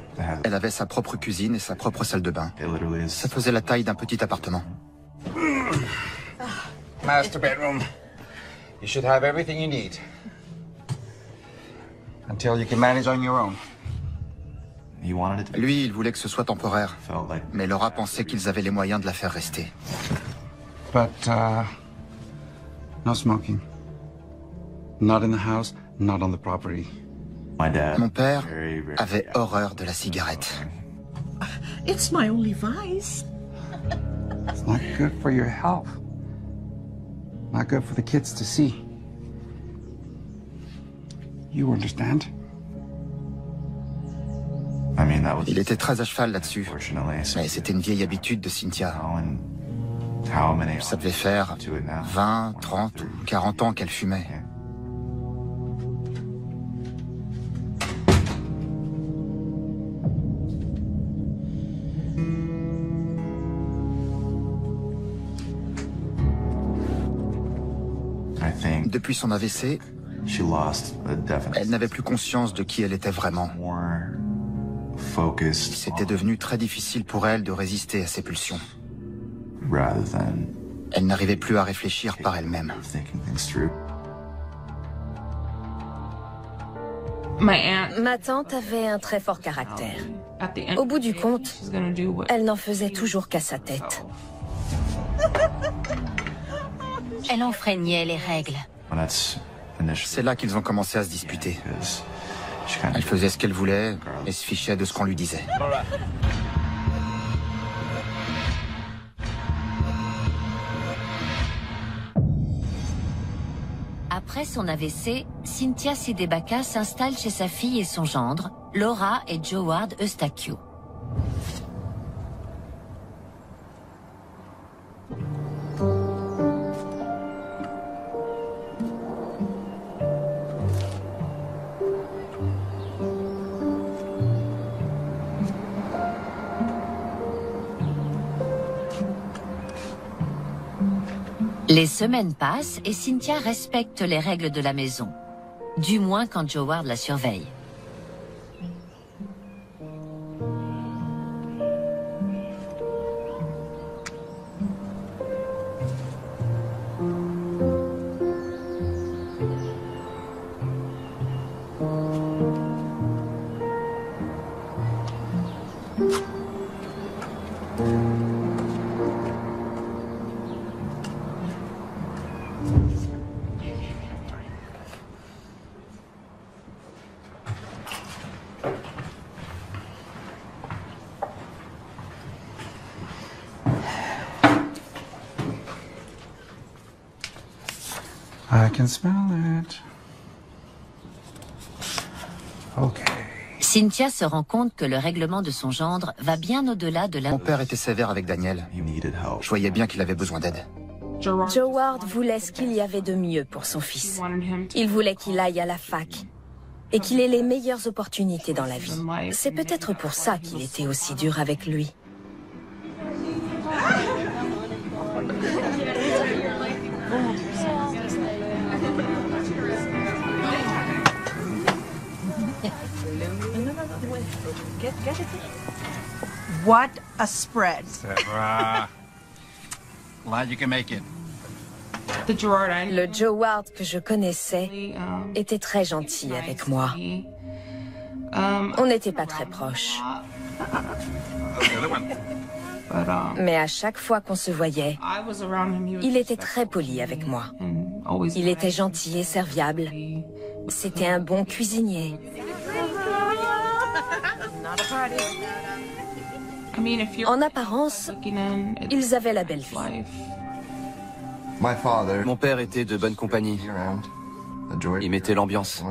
Elle avait sa propre cuisine et sa propre salle de bain. Ça faisait la taille d'un petit appartement. Master bedroom. You should have everything you need. Until you can manage on your own. Lui, il voulait que ce soit temporaire. Mais Laura pensait qu'ils avaient les moyens de la faire rester. But, no smoking. Not in the house, not on the property. Mon père avait horreur de la cigarette. It's my only vice. It's not good for your health. Not good for the kids to see. You understand? Il était très à cheval là-dessus. Mais c'était une vieille habitude de Cynthia. Ça devait faire 20, 30 ou 40 ans qu'elle fumait. Depuis son AVC, elle n'avait plus conscience de qui elle était vraiment. C'était devenu très difficile pour elle de résister à ses pulsions. Elle n'arrivait plus à réfléchir par elle-même. Ma tante avait un très fort caractère. Au bout du compte, elle n'en faisait toujours qu'à sa tête. Elle enfreignait les règles. C'est là qu'ils ont commencé à se disputer. Elle faisait ce qu'elle voulait et se fichait de ce qu'on lui disait. Après son AVC, Cynthia Sidebaka s'installe chez sa fille et son gendre, Laura et Joward Eustachiou. Les semaines passent et Cynthia respecte les règles de la maison. Du moins quand Joward la surveille. I can smell it. Okay. Cynthia se rend compte que le règlement de son gendre va bien au-delà de la... Mon père était sévère avec Daniel. Je voyais bien qu'il avait besoin d'aide. Joward voulait ce qu'il y avait de mieux pour son fils. Il voulait qu'il aille à la fac et qu'il ait les meilleures opportunités dans la vie. C'est peut-être pour ça qu'il était aussi dur avec lui. What a spread. Glad you can make it. Le Joward que je connaissais était très gentil avec moi. On n'était pas très proches. Mais à chaque fois qu'on se voyait, il était très poli avec moi. Il était gentil et serviable. C'était un bon cuisinier. En apparence, ils avaient la belle vie. Mon père était de bonne compagnie. Il mettait l'ambiance.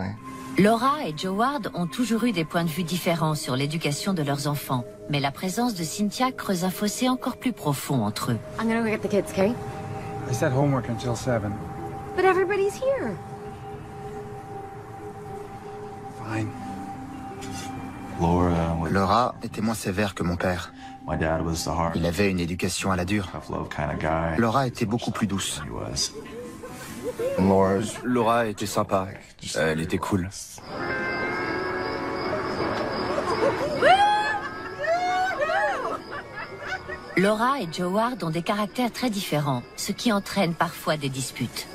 Laura et Joward ont toujours eu des points de vue différents sur l'éducation de leurs enfants. Mais la présence de Cynthia creuse un fossé encore plus profond entre eux. I'm gonna go get the kids, okay? I said homework until 7. But everybody's here. Fine. Laura était moins sévère que mon père. Il avait une éducation à la dure. Laura était beaucoup plus douce. Laura était sympa. Elle était cool. Laura et Joward ont des caractères très différents, ce qui entraîne parfois des disputes.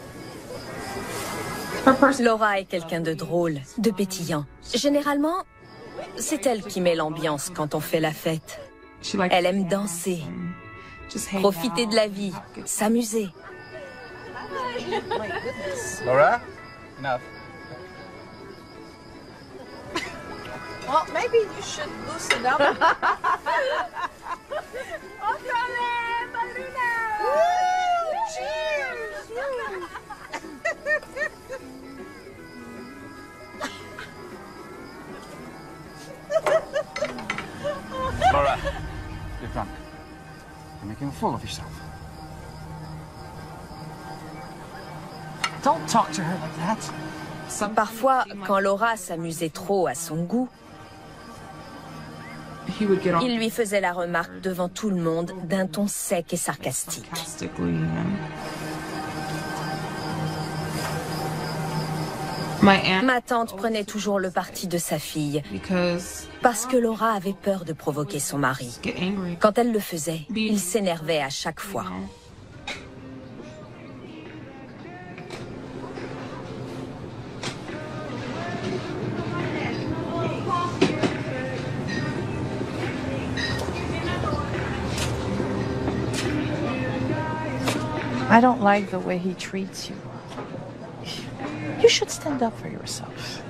Laura est quelqu'un de drôle, de pétillant. Généralement, c'est elle qui met l'ambiance quand on fait la fête. Elle aime danser, profiter de la vie, s'amuser. Laura? Enough. Well, maybe you should loosen up. Laura, you're drunk. You're making a fool of yourself. Don't talk to her like that. Parfois, quand Laura s'amusait trop à son goût, il lui faisait la remarque devant tout le monde d'un ton sec et sarcastique. Ma tante prenait toujours le parti de sa fille parce que Laura avait peur de provoquer son mari. Quand elle le faisait, il s'énervait à chaque fois. I don't like the way he treats you. You should stand up for yourself.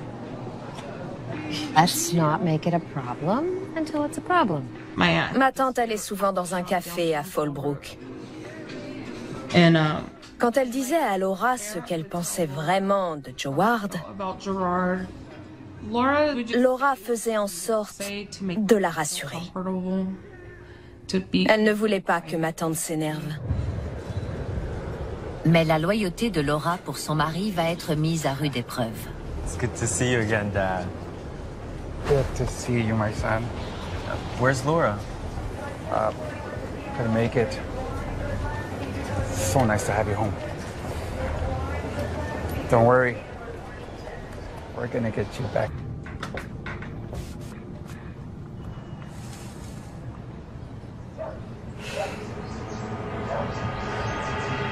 Let's not make it a problem until it's a problem. Ma tante allait souvent dans un café à Fallbrook. Quand elle disait à Laura ce qu'elle pensait vraiment de Joward, Laura faisait en sorte de la rassurer. Elle ne voulait pas que ma tante s'énerve. Mais la loyauté de Laura pour son mari va être mise à rude épreuve. It's good to see you again, Dad. Good to see you, my son. Where's Laura? Couldn't make it. So nice to have you home. Don't worry. We're gonna get you back.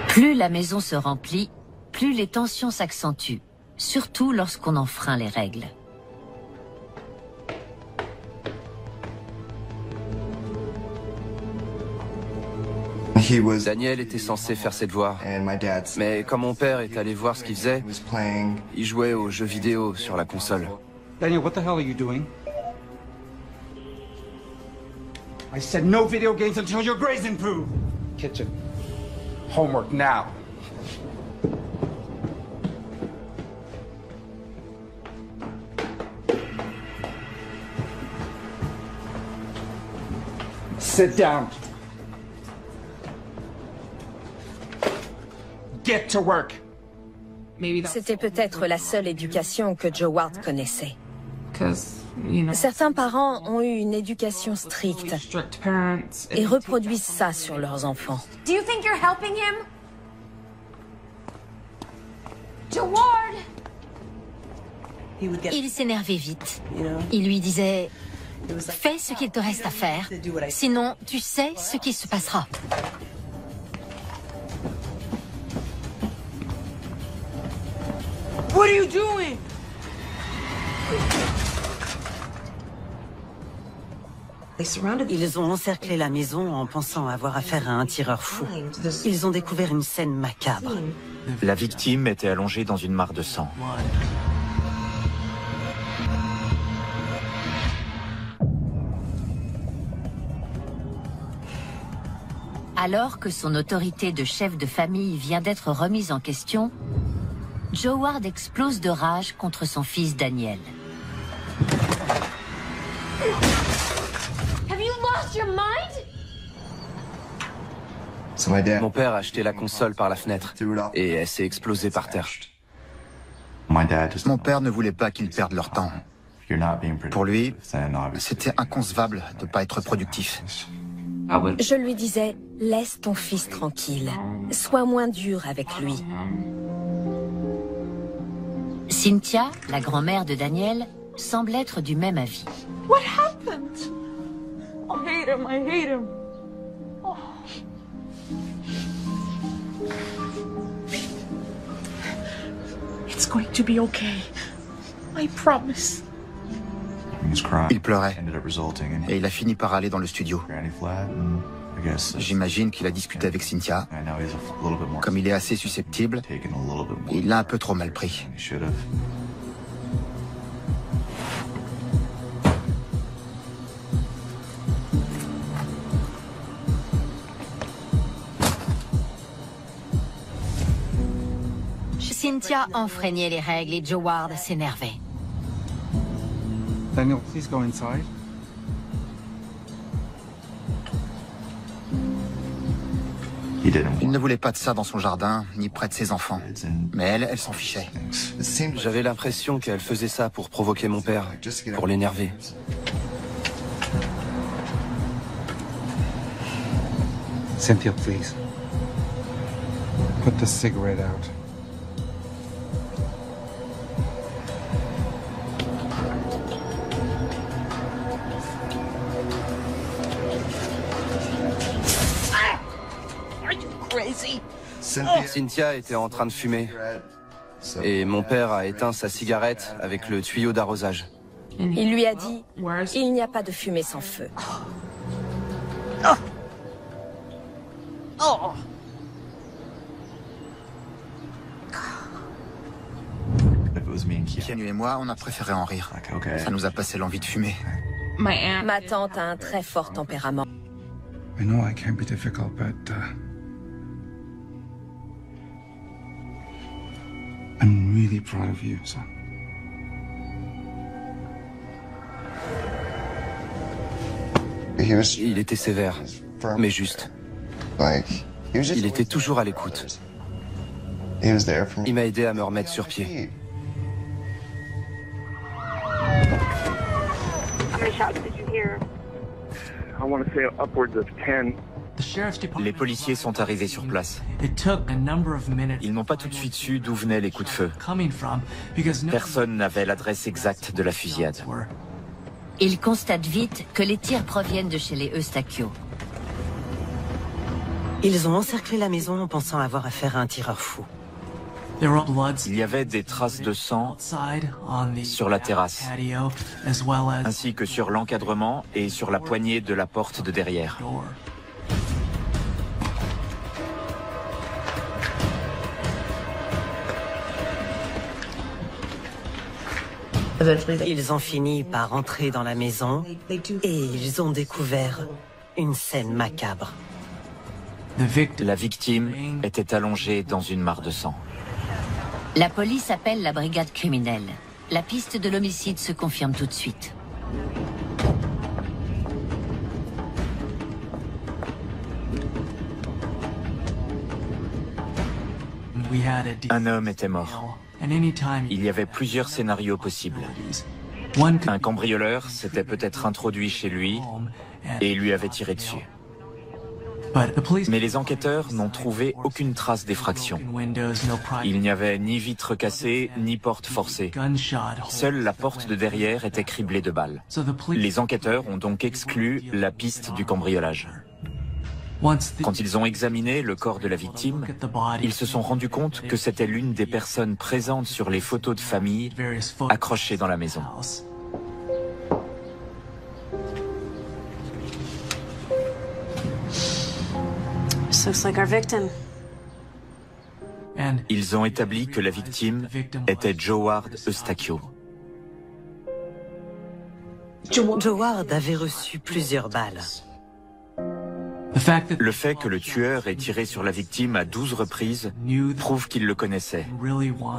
Plus la maison se remplit, plus les tensions s'accentuent, surtout lorsqu'on enfreint les règles. Daniel était censé faire ses devoirs, mais quand mon père est allé voir ce qu'il faisait, il jouait aux jeux vidéo sur la console. Daniel, what the hell are you doing? I said no video games until your grades improve. Kitchen. Homework now. Sit down. Get to work. C'était peut-être la seule éducation que Joward connaissait. Certains parents ont eu une éducation stricte et reproduisent ça sur leurs enfants. Do you think you're helping him? Joward! Il s'énervait vite. Il lui disait « Fais ce qu'il te reste à faire, sinon tu sais ce qui se passera. » What are you doing? Ils ont encerclé la maison en pensant avoir affaire à un tireur fou. Ils ont découvert une scène macabre. La victime était allongée dans une mare de sang. Alors que son autorité de chef de famille vient d'être remise en question, Joe Ward explose de rage contre son fils Daniel. Have you lost your mind? Mon père a jeté la console par la fenêtre et elle s'est explosée par terre. Mon père ne voulait pas qu'ils perdent leur temps. Pour lui, c'était inconcevable de ne pas être productif. Je lui disais, laisse ton fils tranquille. Sois moins dur avec lui. Cynthia, la grand-mère de Daniel, semble être du même avis. What happened? I hate him, I hate him. Oh. It's going to be okay. I promise. Il pleurait et il a fini par aller dans le studio. J'imagine qu'il a discuté avec Cynthia. Comme il est assez susceptible, il l'a un peu trop mal pris. Cynthia enfreignait les règles et Joe Ward s'énervait. Daniel, please go inside. Il ne voulait pas de ça dans son jardin, ni près de ses enfants. Mais elle s'en fichait. J'avais l'impression qu'elle faisait ça pour provoquer mon père, pour l'énerver. Cynthia, please. Put the cigarette out. Cynthia était en train de fumer et mon père a éteint sa cigarette avec le tuyau d'arrosage. Il lui a dit, il n'y a pas de fumée sans feu. Keanu et moi, on a préféré en rire. Ça nous a passé l'envie de fumer. Ma tante a un très fort tempérament. I know I can be difficult, but I'm really proud of you, son. Il était sévère, mais juste. Il était toujours à l'écoute. Il m'a aidé à me remettre sur pied. Les policiers sont arrivés sur place. Ils n'ont pas tout de suite su d'où venaient les coups de feu. Personne n'avait l'adresse exacte de la fusillade. Ils constatent vite que les tirs proviennent de chez les Eustachio. Ils ont encerclé la maison en pensant avoir affaire à un tireur fou. Il y avait des traces de sang sur la terrasse, ainsi que sur l'encadrement et sur la poignée de la porte de derrière. Ils ont fini par entrer dans la maison et ils ont découvert une scène macabre. La victime était allongée dans une mare de sang. La police appelle la brigade criminelle. La piste de l'homicide se confirme tout de suite. Un homme était mort. Il y avait plusieurs scénarios possibles. Un cambrioleur s'était peut-être introduit chez lui et lui avait tiré dessus. Mais les enquêteurs n'ont trouvé aucune trace d'effraction. Il n'y avait ni vitre cassée, ni porte forcée. Seule la porte de derrière était criblée de balles. Les enquêteurs ont donc exclu la piste du cambriolage. Quand ils ont examiné le corps de la victime, ils se sont rendus compte que c'était l'une des personnes présentes sur les photos de famille accrochées dans la maison. Ils ont établi que la victime était Joward Eustaquio. Joward avait reçu plusieurs balles. Le fait que le tueur ait tiré sur la victime à 12 reprises prouve qu'il le connaissait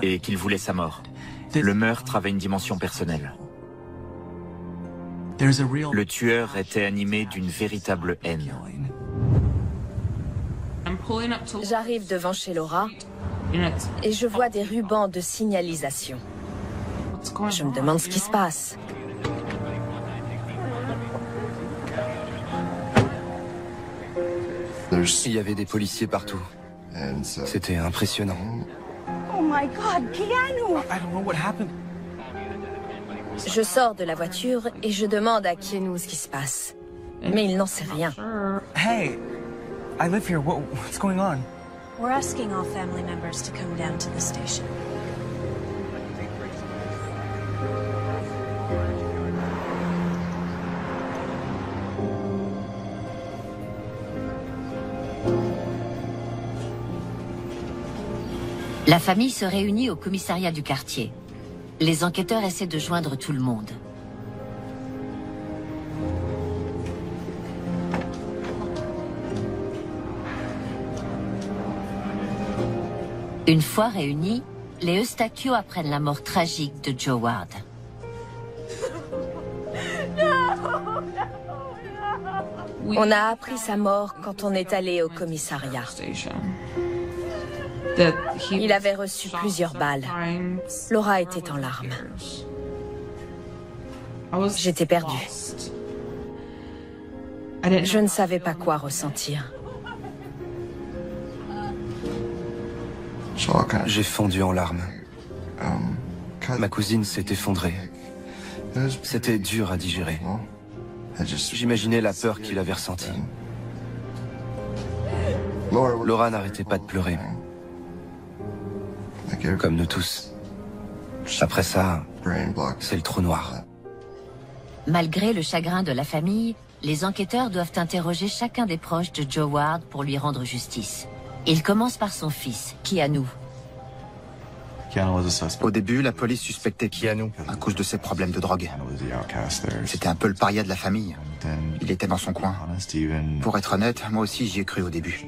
et qu'il voulait sa mort. Le meurtre avait une dimension personnelle. Le tueur était animé d'une véritable haine. J'arrive devant chez Laura et je vois des rubans de signalisation. Je me demande ce qui se passe. Il y avait des policiers partout. C'était impressionnant. Oh my God, Keanu! I don't know what happened. Je sors de la voiture et je demande à Keanu ce qui se passe. Mais il n'en sait rien. Hey, I live here. What's going on? We're asking all family members to come down to the station. La famille se réunit au commissariat du quartier. Les enquêteurs essaient de joindre tout le monde. Une fois réunis, les Eustaquio apprennent la mort tragique de Joward. On a appris sa mort quand on est allé au commissariat. Il avait reçu plusieurs balles. Laura était en larmes. J'étais perdue. Je ne savais pas quoi ressentir. J'ai fondu en larmes. Ma cousine s'est effondrée. C'était dur à digérer. J'imaginais la peur qu'il avait ressentie. Laura n'arrêtait pas de pleurer. Comme nous tous. Après ça, c'est le trou noir. Malgré le chagrin de la famille, les enquêteurs doivent interroger chacun des proches de Joward pour lui rendre justice. Ils commencent par son fils, Keanu. Au début, la police suspectait Keanu à cause de ses problèmes de drogue. C'était un peu le paria de la famille. Il était dans son coin. Pour être honnête, moi aussi j'y ai cru au début.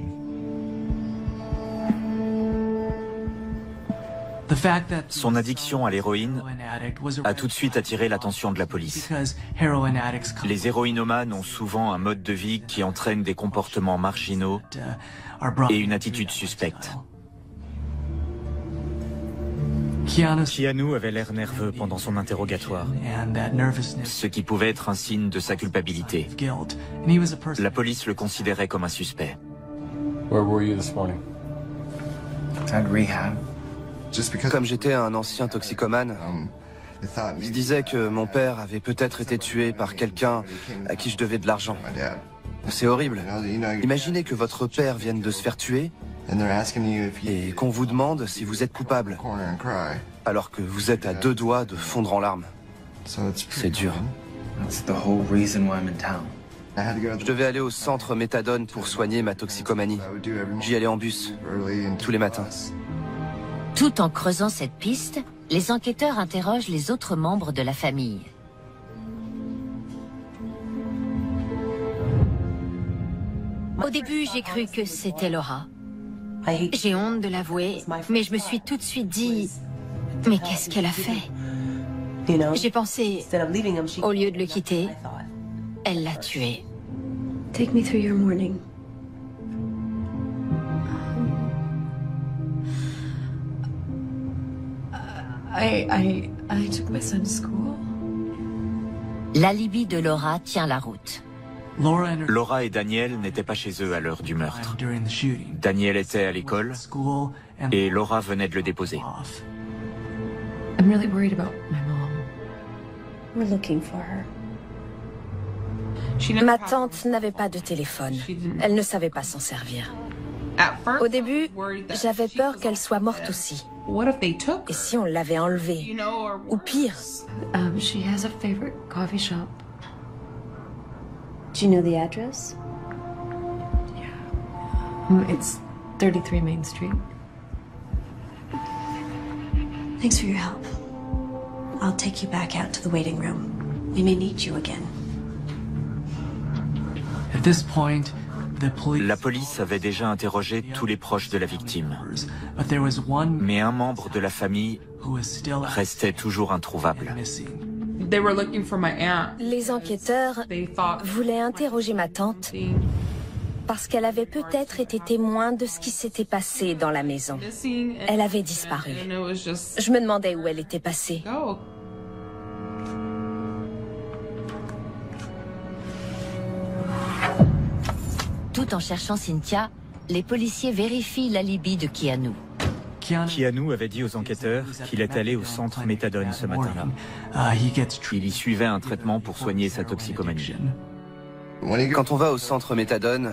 Son addiction à l'héroïne a tout de suite attiré l'attention de la police. Les héroïnomanes ont souvent un mode de vie qui entraîne des comportements marginaux et une attitude suspecte. Keanu avait l'air nerveux pendant son interrogatoire, ce qui pouvait être un signe de sa culpabilité. La police le considérait comme un suspect. Where were you this morning? At rehab. Comme j'étais un ancien toxicomane, je disais que mon père avait peut-être été tué par quelqu'un à qui je devais de l'argent. C'est horrible. Imaginez que votre père vienne de se faire tuer et qu'on vous demande si vous êtes coupable, alors que vous êtes à 2 doigts de fondre en larmes. C'est dur. Je devais aller au centre méthadone pour soigner ma toxicomanie. J'y allais en bus, tous les matins. Tout en creusant cette piste, les enquêteurs interrogent les autres membres de la famille. Au début, j'ai cru que c'était Laura. J'ai honte de l'avouer, mais je me suis tout de suite dit, mais qu'est-ce qu'elle a fait? J'ai pensé, au lieu de le quitter, elle l'a tué. Take me through your morning. I took my son to school. L'alibi de Laura tient la route. Laura et Daniel n'étaient pas chez eux à l'heure du meurtre. Daniel était à l'école et Laura venait de le déposer. I'm really worried about my mom. We're looking for her. Ma tante n'avait pas de téléphone. Elle ne savait pas s'en servir. Au début, j'avais peur qu'elle soit morte aussi. Et si on l'avait enlevée? Ou pire? She has a favorite coffee shop. Do you know the address? It's 33 Main Street. Thanks for your help. I'll take you back out to the waiting room. We may need you again. At this point, la police avait déjà interrogé tous les proches de la victime. Mais un membre de la famille restait toujours introuvable. Les enquêteurs voulaient interroger ma tante parce qu'elle avait peut-être été témoin de ce qui s'était passé dans la maison. Elle avait disparu. Je me demandais où elle était passée. Tout en cherchant Cynthia, les policiers vérifient l'alibi de Keanu. Keanu avait dit aux enquêteurs qu'il est allé au centre méthadone ce matin-là. Il y suivait un traitement pour soigner sa toxicomanie. Quand on va au centre méthadone,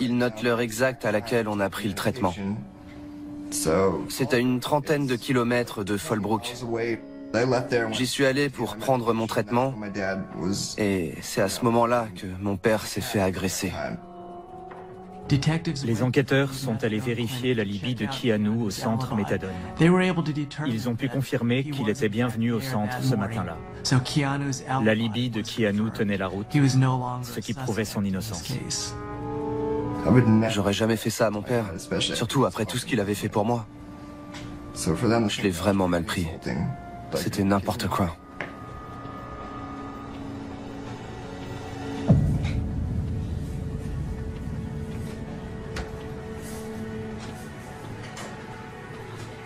ils notent l'heure exacte à laquelle on a pris le traitement. C'est à une trentaine de kilomètres de Fallbrook. J'y suis allé pour prendre mon traitement et c'est à ce moment-là que mon père s'est fait agresser. Les enquêteurs sont allés vérifier l'alibi de Keanu au centre méthadone. Ils ont pu confirmer qu'il était bien venu au centre ce matin-là. L'alibi de Keanu tenait la route, ce qui prouvait son innocence. J'aurais jamais fait ça à mon père, surtout après tout ce qu'il avait fait pour moi. Je l'ai vraiment mal pris. C'était n'importe quoi.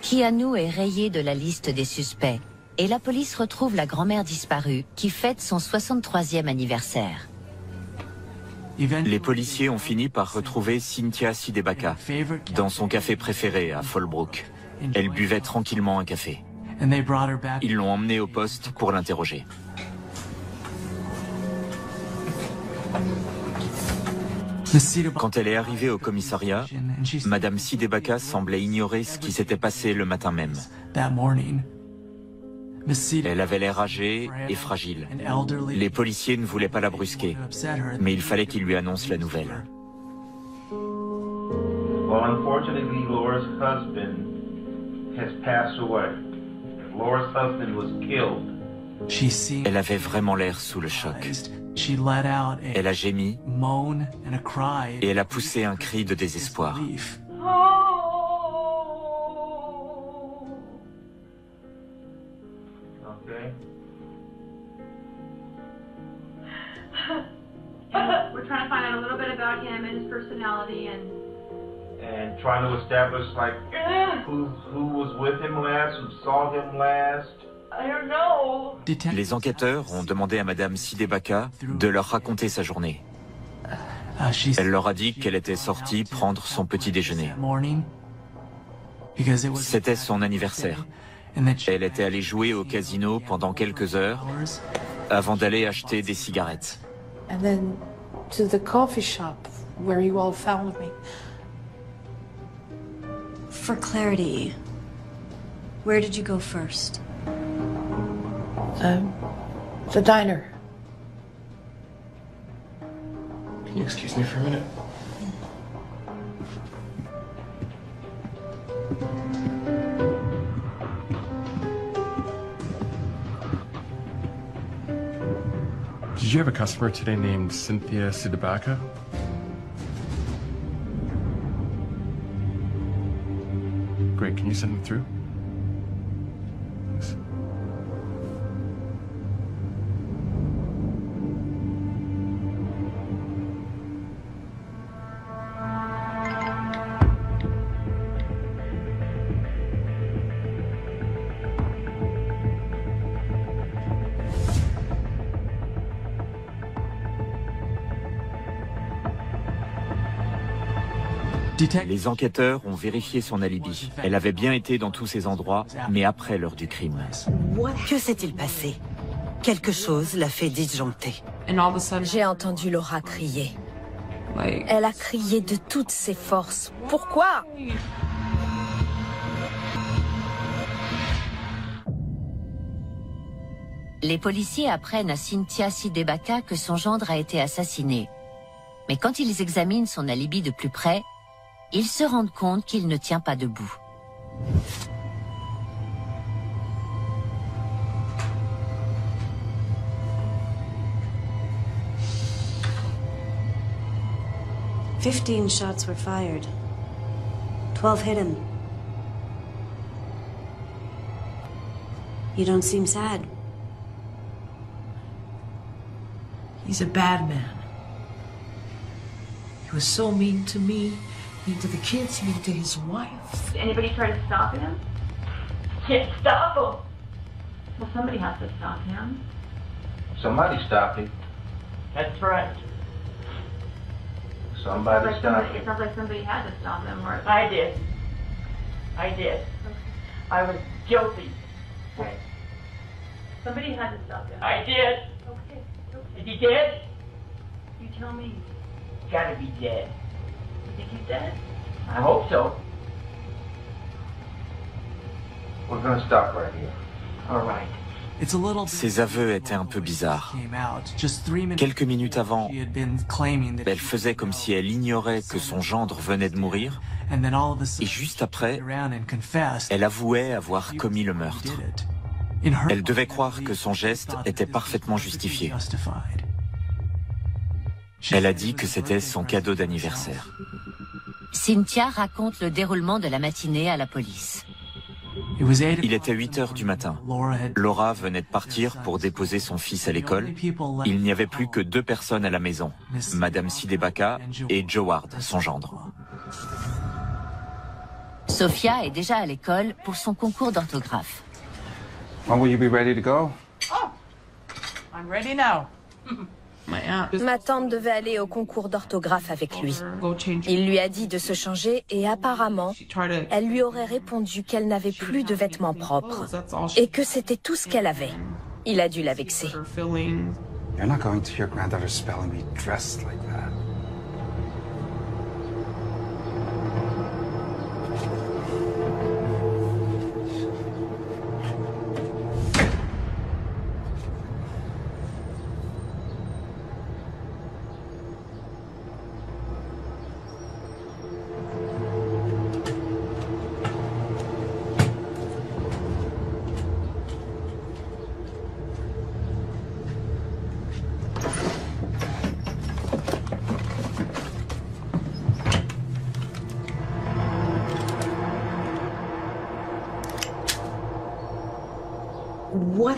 Keanu est rayé de la liste des suspects et la police retrouve la grand-mère disparue qui fête son 63e anniversaire. Les policiers ont fini par retrouver Cynthia Sidebaka dans son café préféré à Fallbrook. Elle buvait tranquillement un café. Ils l'ont emmenée au poste pour l'interroger. Quand elle est arrivée au commissariat, Madame Sidebaka semblait ignorer ce qui s'était passé le matin même. Elle avait l'air âgée et fragile. Les policiers ne voulaient pas la brusquer, mais il fallait qu'ils lui annoncent la nouvelle. Well, unfortunately, Laura's husband has passed away. Laura's husband was killed. Elle avait vraiment l'air sous le choc. Elle a gémi et elle a poussé un cri de désespoir. Okay. We're trying to find out a little bit about him and his personality and trying to establish like who was with him last, who saw him last. I don't know. Les enquêteurs ont demandé à Madame Sidebaka de leur raconter sa journée. Elle leur a dit qu'elle était sortie prendre son petit déjeuner. C'était son anniversaire. Elle était allée jouer au casino pendant quelques heures avant d'aller acheter des cigarettes. And then to the coffee shop where you all found me. For clarity, where did you go first? The diner. Can you excuse me for a minute? Did you have a customer today named Cynthia Sidebaka? Great, can you send them through? Thanks. Les enquêteurs ont vérifié son alibi. Elle avait bien été dans tous ces endroits, mais après l'heure du crime. Que s'est-il passé? Quelque chose l'a fait disjoncter. J'ai entendu Laura crier. Elle a crié de toutes ses forces. Pourquoi? Les policiers apprennent à Cynthia Sidebaka que son gendre a été assassiné. Mais quand ils examinent son alibi de plus près, ils se rendent compte qu'il ne tient pas debout. "15 shots were fired. 12 hit him. You don't seem sad." He's a bad man. He was so mean to me, mean to the kids, mean to his wife. Did anybody try to stop him? Can't stop him. Well, somebody has to stop him. Somebody stopped him. That's right. Somebody stopped him. It sounds like somebody had to stop him. Or I did. I did. Okay. I was guilty. Right. Somebody had to stop him. I did. Okay. Is he dead? You tell me. Gotta be dead. You think he's dead? I hope so. We're gonna stop right here. All right. Ses aveux étaient un peu bizarres. Quelques minutes avant, elle faisait comme si elle ignorait que son gendre venait de mourir, et juste après, elle avouait avoir commis le meurtre. Elle devait croire que son geste était parfaitement justifié. Elle a dit que c'était son cadeau d'anniversaire. Cynthia raconte le déroulement de la matinée à la police. Il était 8 heures du matin. Laura venait de partir pour déposer son fils à l'école. Il n'y avait plus que 2 personnes à la maison, Madame Sidebaka et Joe Ward, son gendre. Sophia est déjà à l'école pour son concours d'orthographe. When will you be ready to go? Oh, I'm ready now. Ma tante devait aller au concours d'orthographe avec lui. Il lui a dit de se changer et apparemment, elle lui aurait répondu qu'elle n'avait plus de vêtements propres et que c'était tout ce qu'elle avait. Il a dû la vexer. You're not going to your granddaughter's spelling bee dressed like that.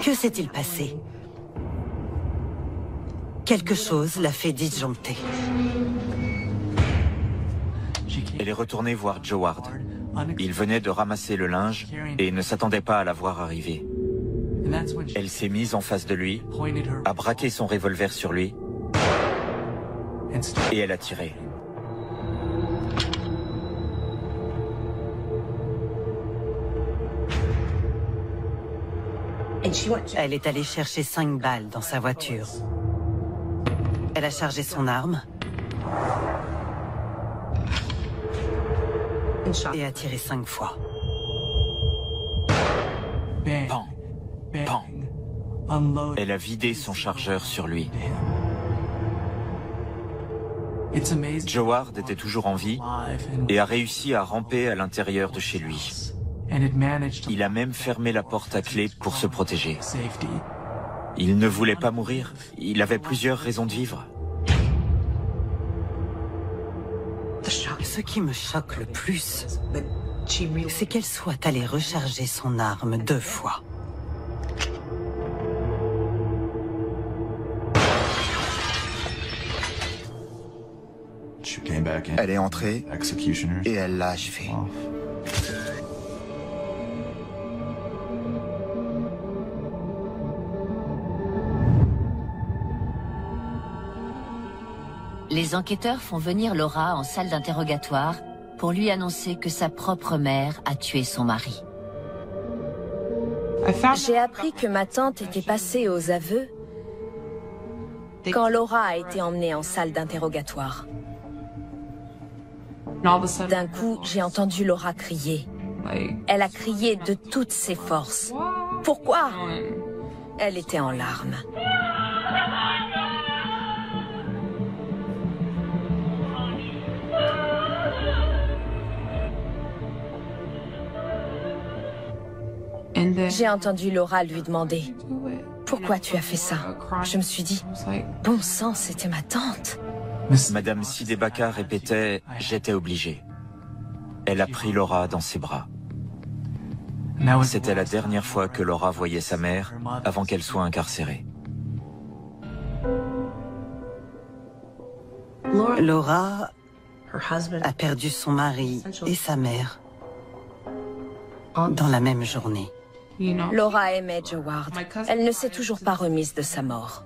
Que s'est-il passé? Quelque chose l'a fait disjoncter. Elle est retournée voir Joe Ward. Il venait de ramasser le linge et ne s'attendait pas à la voir arriver. Elle s'est mise en face de lui, a braqué son revolver sur lui et elle a tiré. Elle est allée chercher 5 balles dans sa voiture. Elle a chargé son arme et a tiré 5 fois. Pan, pan. Elle a vidé son chargeur sur lui. Joe Ward était toujours en vie et a réussi à ramper à l'intérieur de chez lui. Il a même fermé la porte à clé pour se protéger. Il ne voulait pas mourir. Il avait plusieurs raisons de vivre. Ce qui me choque le plus, c'est qu'elle soit allée recharger son arme 2 fois. Elle est entrée et elle l'a achevé. Les enquêteurs font venir Laura en salle d'interrogatoire pour lui annoncer que sa propre mère a tué son mari. J'ai appris que ma tante était passée aux aveux quand Laura a été emmenée en salle d'interrogatoire. D'un coup, j'ai entendu Laura crier. Elle a crié de toutes ses forces. Pourquoi? Elle était en larmes. J'ai entendu Laura lui demander « Pourquoi tu as fait ça ?» Je me suis dit « Bon sang, c'était ma tante !» Madame Sidebaka répétait « J'étais obligée ». Elle a pris Laura dans ses bras. C'était la dernière fois que Laura voyait sa mère avant qu'elle soit incarcérée. Laura a perdu son mari et sa mère dans la même journée. Laura aimait Joe Ward. Elle ne s'est toujours pas remise de sa mort.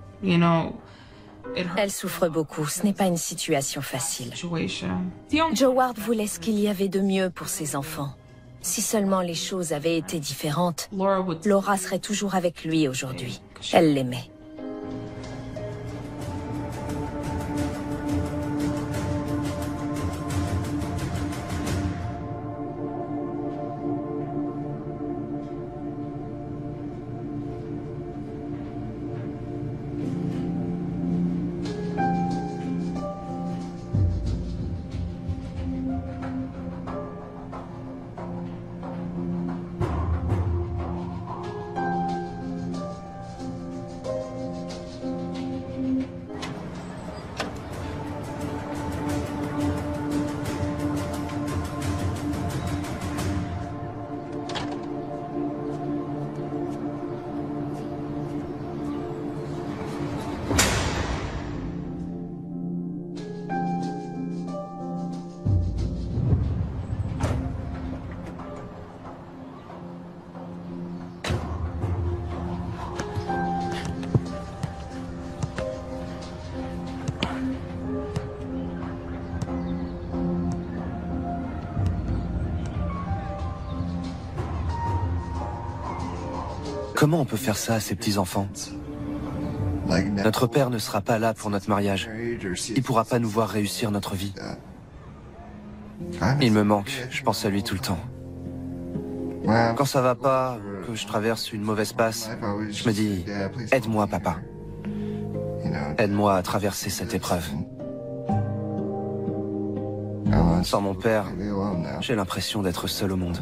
Elle souffre beaucoup, ce n'est pas une situation facile. Joe Ward voulait ce qu'il y avait de mieux pour ses enfants. Si seulement les choses avaient été différentes, Laura serait toujours avec lui aujourd'hui. Elle l'aimait. Comment on peut faire ça à ses petits-enfants? Notre père ne sera pas là pour notre mariage. Il pourra pas nous voir réussir notre vie. Il me manque, je pense à lui tout le temps. Quand ça va pas, que je traverse une mauvaise passe, je me dis, aide-moi papa. Aide-moi à traverser cette épreuve. Sans mon père, j'ai l'impression d'être seul au monde.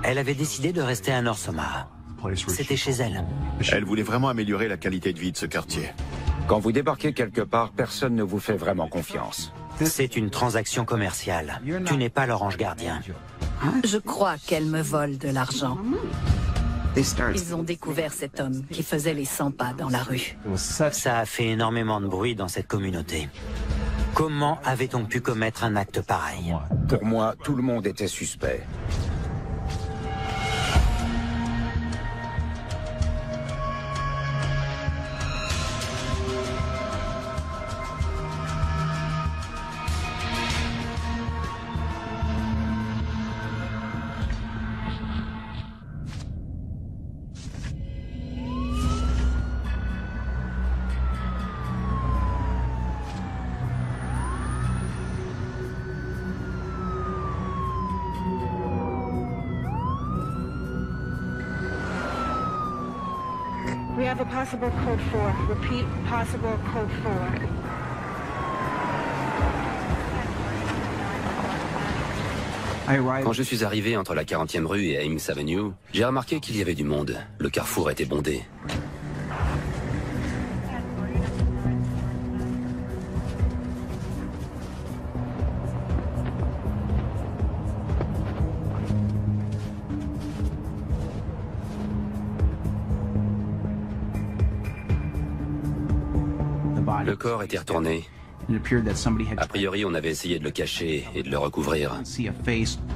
Elle avait décidé de rester à North Omaha. C'était chez elle. Elle voulait vraiment améliorer la qualité de vie de ce quartier. Quand vous débarquez quelque part, personne ne vous fait vraiment confiance. C'est une transaction commerciale. Tu n'es pas leur ange gardien. Je crois qu'elle me vole de l'argent. Ils ont découvert cet homme qui faisait les 100 pas dans la rue. Ça a fait énormément de bruit dans cette communauté. Comment avait-on pu commettre un acte pareil? Pour moi, tout le monde était suspect. We have a possible code 4. Repeat, possible code 4. Quand je suis arrivé entre la 40e rue et Ames Avenue, j'ai remarqué qu'il y avait du monde. Le carrefour était bondé. Le corps était retourné. A priori, on avait essayé de le cacher et de le recouvrir.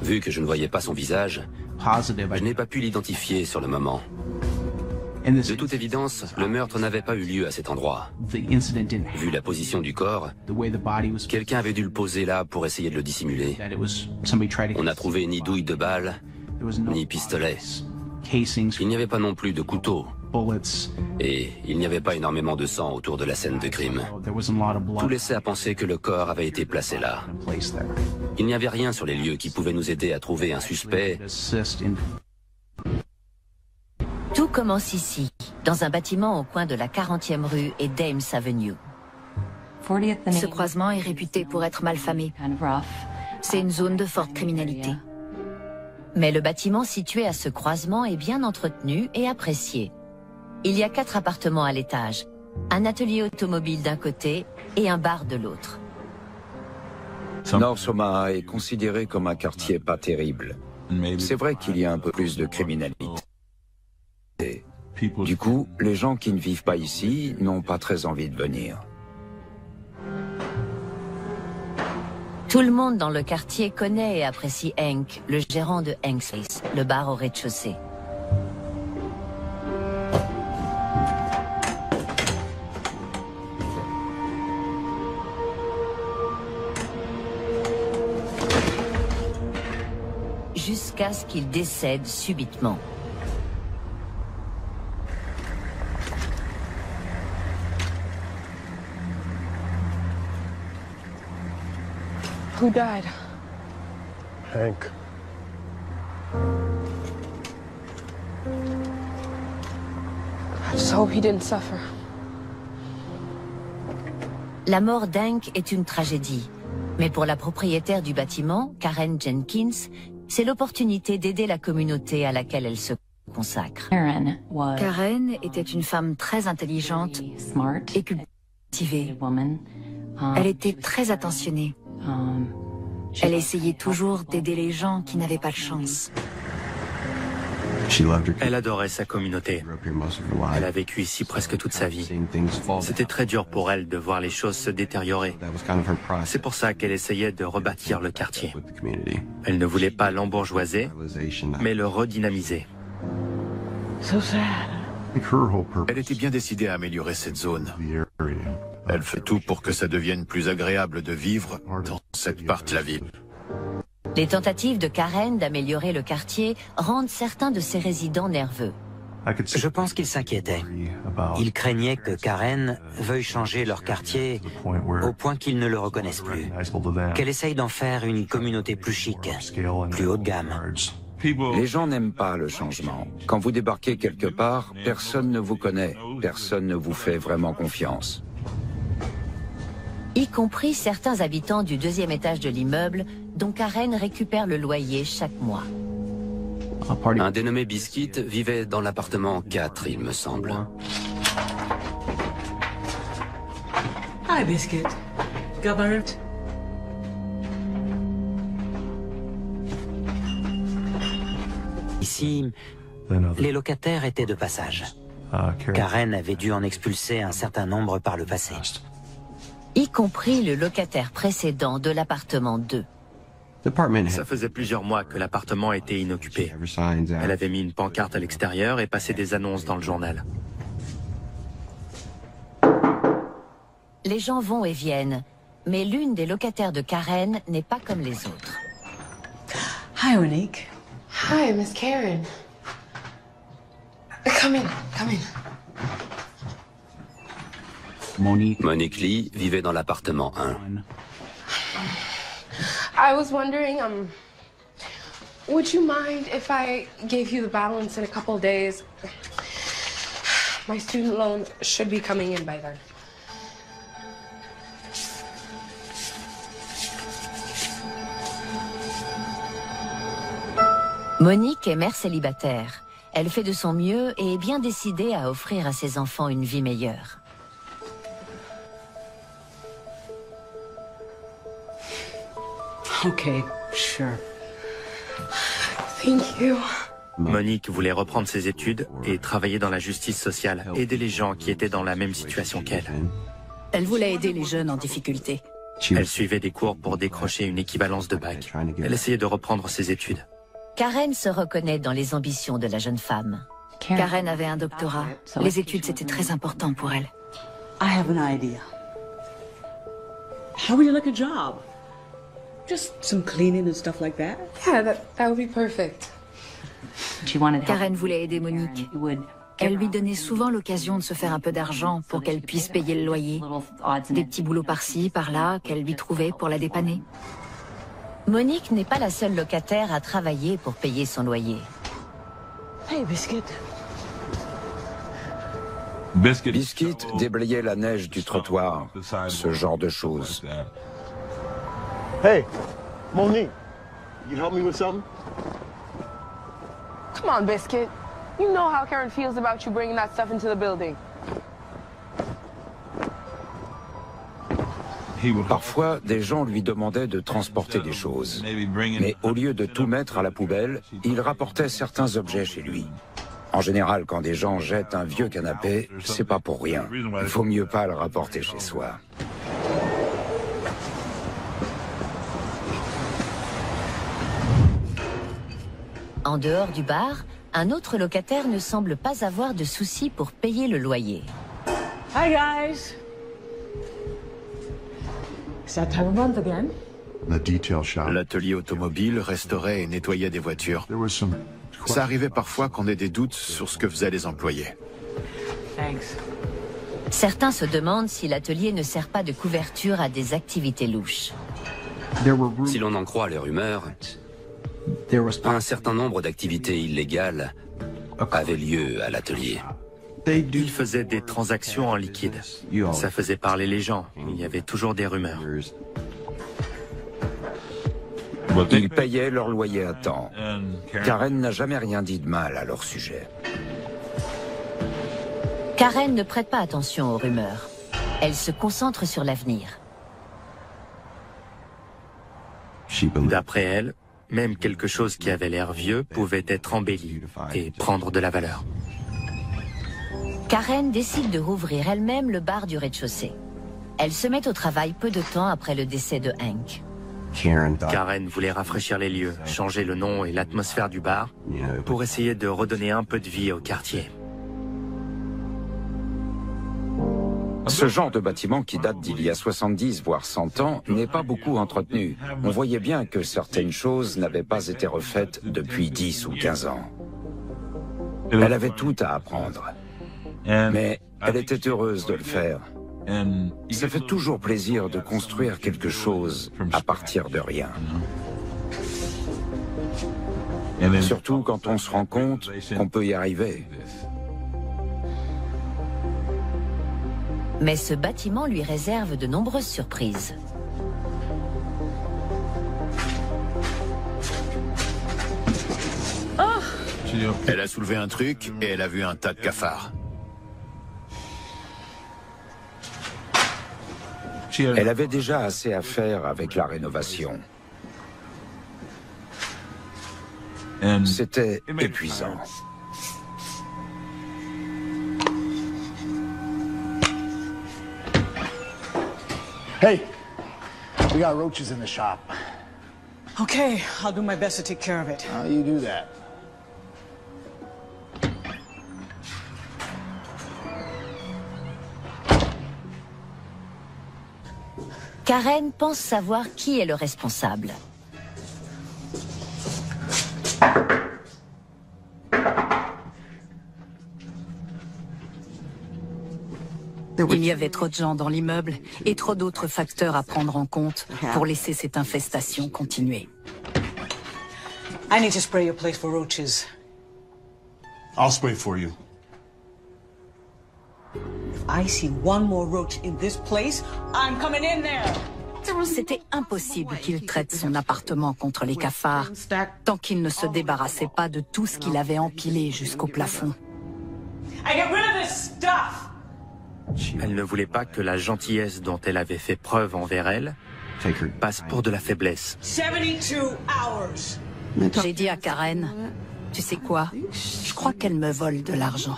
Vu que je ne voyais pas son visage, je n'ai pas pu l'identifier sur le moment. De toute évidence, le meurtre n'avait pas eu lieu à cet endroit. Vu la position du corps, quelqu'un avait dû le poser là pour essayer de le dissimuler. On n'a trouvé ni douille de balle, ni pistolet. Il n'y avait pas non plus de couteau. Et il n'y avait pas énormément de sang autour de la scène de crime. Tout laissait à penser que le corps avait été placé là. Il n'y avait rien sur les lieux qui pouvait nous aider à trouver un suspect. Tout commence ici, dans un bâtiment au coin de la 40e rue et Dames Avenue. Ce croisement est réputé pour être malfamé. C'est une zone de forte criminalité. Mais le bâtiment situé à ce croisement est bien entretenu et apprécié. Il y a 4 appartements à l'étage, un atelier automobile d'un côté et un bar de l'autre. North Omaha est considéré comme un quartier pas terrible. C'est vrai qu'il y a un peu plus de criminalité. Du coup, les gens qui ne vivent pas ici n'ont pas très envie de venir. Tout le monde dans le quartier connaît et apprécie Hank, le gérant de Hank's Place, le bar au rez-de-chaussée. Jusqu'à ce qu'il décède subitement. Who died? Hank. I just hope he didn't suffer. La mort d'Hank est une tragédie. Mais pour la propriétaire du bâtiment, Karen Jenkins, c'est l'opportunité d'aider la communauté à laquelle elle se consacre. Karen était une femme très intelligente et cultivée. Elle était très attentionnée. Elle essayait toujours d'aider les gens qui n'avaient pas de chance. Elle adorait sa communauté. Elle a vécu ici presque toute sa vie. C'était très dur pour elle de voir les choses se détériorer. C'est pour ça qu'elle essayait de rebâtir le quartier. Elle ne voulait pas l'embourgeoiser, mais le redynamiser. Elle était bien décidée à améliorer cette zone. Elle fait tout pour que ça devienne plus agréable de vivre dans cette partie de la ville. Les tentatives de Karen d'améliorer le quartier rendent certains de ses résidents nerveux. Je pense qu'ils s'inquiétaient. Ils craignaient que Karen veuille changer leur quartier au point qu'ils ne le reconnaissent plus. Qu'elle essaye d'en faire une communauté plus chic, plus haut de gamme. Les gens n'aiment pas le changement. Quand vous débarquez quelque part, personne ne vous connaît, personne ne vous fait vraiment confiance. Y compris certains habitants du 2e étage de l'immeuble, dont Karen récupère le loyer chaque mois. Un dénommé Biscuit vivait dans l'appartement 4, il me semble. Hi, Biscuit. Governor. Ici, les locataires étaient de passage. Karen avait dû en expulser un certain nombre par le passé. Y compris le locataire précédent de l'appartement 2. Ça faisait plusieurs mois que l'appartement était inoccupé. Elle avait mis une pancarte à l'extérieur et passé des annonces dans le journal. Les gens vont et viennent, mais l'une des locataires de Karen n'est pas comme les autres. Hi, Monique. Hi, Miss Karen. Come in, come in. Monique Lee vivait dans l'appartement 1. I was wondering, would you mind if I gave you the balance in a couple of days? My student loan should be coming in by then. Monique est mère célibataire. Elle fait de son mieux et est bien décidée à offrir à ses enfants une vie meilleure. Okay, sure. Thank you. Monique voulait reprendre ses études et travailler dans la justice sociale, aider les gens qui étaient dans la même situation qu'elle. Elle voulait aider les jeunes en difficulté. Elle suivait des cours pour décrocher une équivalence de bac. Elle essayait de reprendre ses études. Karen se reconnaît dans les ambitions de la jeune femme. Karen avait un doctorat. Les études, c'était très important pour elle. I have an idea. How would you like a job? Just some cleaning and stuff like that. Yeah, that would be perfect. Karen voulait aider Monique. Elle lui donnait souvent l'occasion de se faire un peu d'argent pour qu'elle puisse payer le loyer. Des petits boulots par-ci, par-là, qu'elle lui trouvait pour la dépanner. Monique n'est pas la seule locataire à travailler pour payer son loyer. Hey, Biscuit. Biscuit déblayait la neige du trottoir, ce genre de choses. Hey, Monique, you help me with something? Come on, Biscuit. You know how Karen feels about you bringing that stuff into the building. Parfois, des gens lui demandaient de transporter des choses. Mais au lieu de tout mettre à la poubelle, il rapportait certains objets chez lui. En général, quand des gens jettent un vieux canapé, c'est pas pour rien. Il vaut mieux pas le rapporter chez soi. En dehors du bar, un autre locataire ne semble pas avoir de soucis pour payer le loyer. Hi guys. It's that time of month again. L'atelier automobile restaurait et nettoyait des voitures. Ça arrivait parfois qu'on ait des doutes sur ce que faisaient les employés. Thanks. Certains se demandent si l'atelier ne sert pas de couverture à des activités louches. Si l'on en croit les rumeurs, un certain nombre d'activités illégales avaient lieu à l'atelier. Ils faisaient des transactions en liquide. Ça faisait parler les gens. Il y avait toujours des rumeurs. Ils payaient leur loyer à temps. Karen n'a jamais rien dit de mal à leur sujet. Karen ne prête pas attention aux rumeurs. Elle se concentre sur l'avenir. D'après elle, même quelque chose qui avait l'air vieux pouvait être embelli et prendre de la valeur. Karen décide de rouvrir elle-même le bar du rez-de-chaussée. Elle se met au travail peu de temps après le décès de Hank. Karen voulait rafraîchir les lieux, changer le nom et l'atmosphère du bar pour essayer de redonner un peu de vie au quartier. Ce genre de bâtiment qui date d'il y a 70 voire 100 ans n'est pas beaucoup entretenu. On voyait bien que certaines choses n'avaient pas été refaites depuis 10 ou 15 ans. Elle avait tout à apprendre. Mais elle était heureuse de le faire. Ça fait toujours plaisir de construire quelque chose à partir de rien. Surtout quand on se rend compte qu'on peut y arriver. Mais ce bâtiment lui réserve de nombreuses surprises. Elle a soulevé un truc et elle a vu un tas de cafards. Elle avait déjà assez à faire avec la rénovation. C'était épuisant. Hey, we got roaches in the shop. Okay, I'll do my best to take care of it. How you do that? Karen pense savoir qui est le responsable. Il y avait trop de gens dans l'immeuble et trop d'autres facteurs à prendre en compte pour laisser cette infestation continuer. I need to spray your place for roaches. I'll spray for you. If I see one more roach in this place, I'm coming in there. C'était impossible qu'il traite son appartement contre les cafards tant qu'il ne se débarrassait pas de tout ce qu'il avait empilé jusqu'au plafond. I get rid of this stuff. Elle ne voulait pas que la gentillesse dont elle avait fait preuve envers elle passe pour de la faiblesse. 72 hours. J'ai dit à Karen, tu sais quoi, je crois qu'elle me vole de l'argent.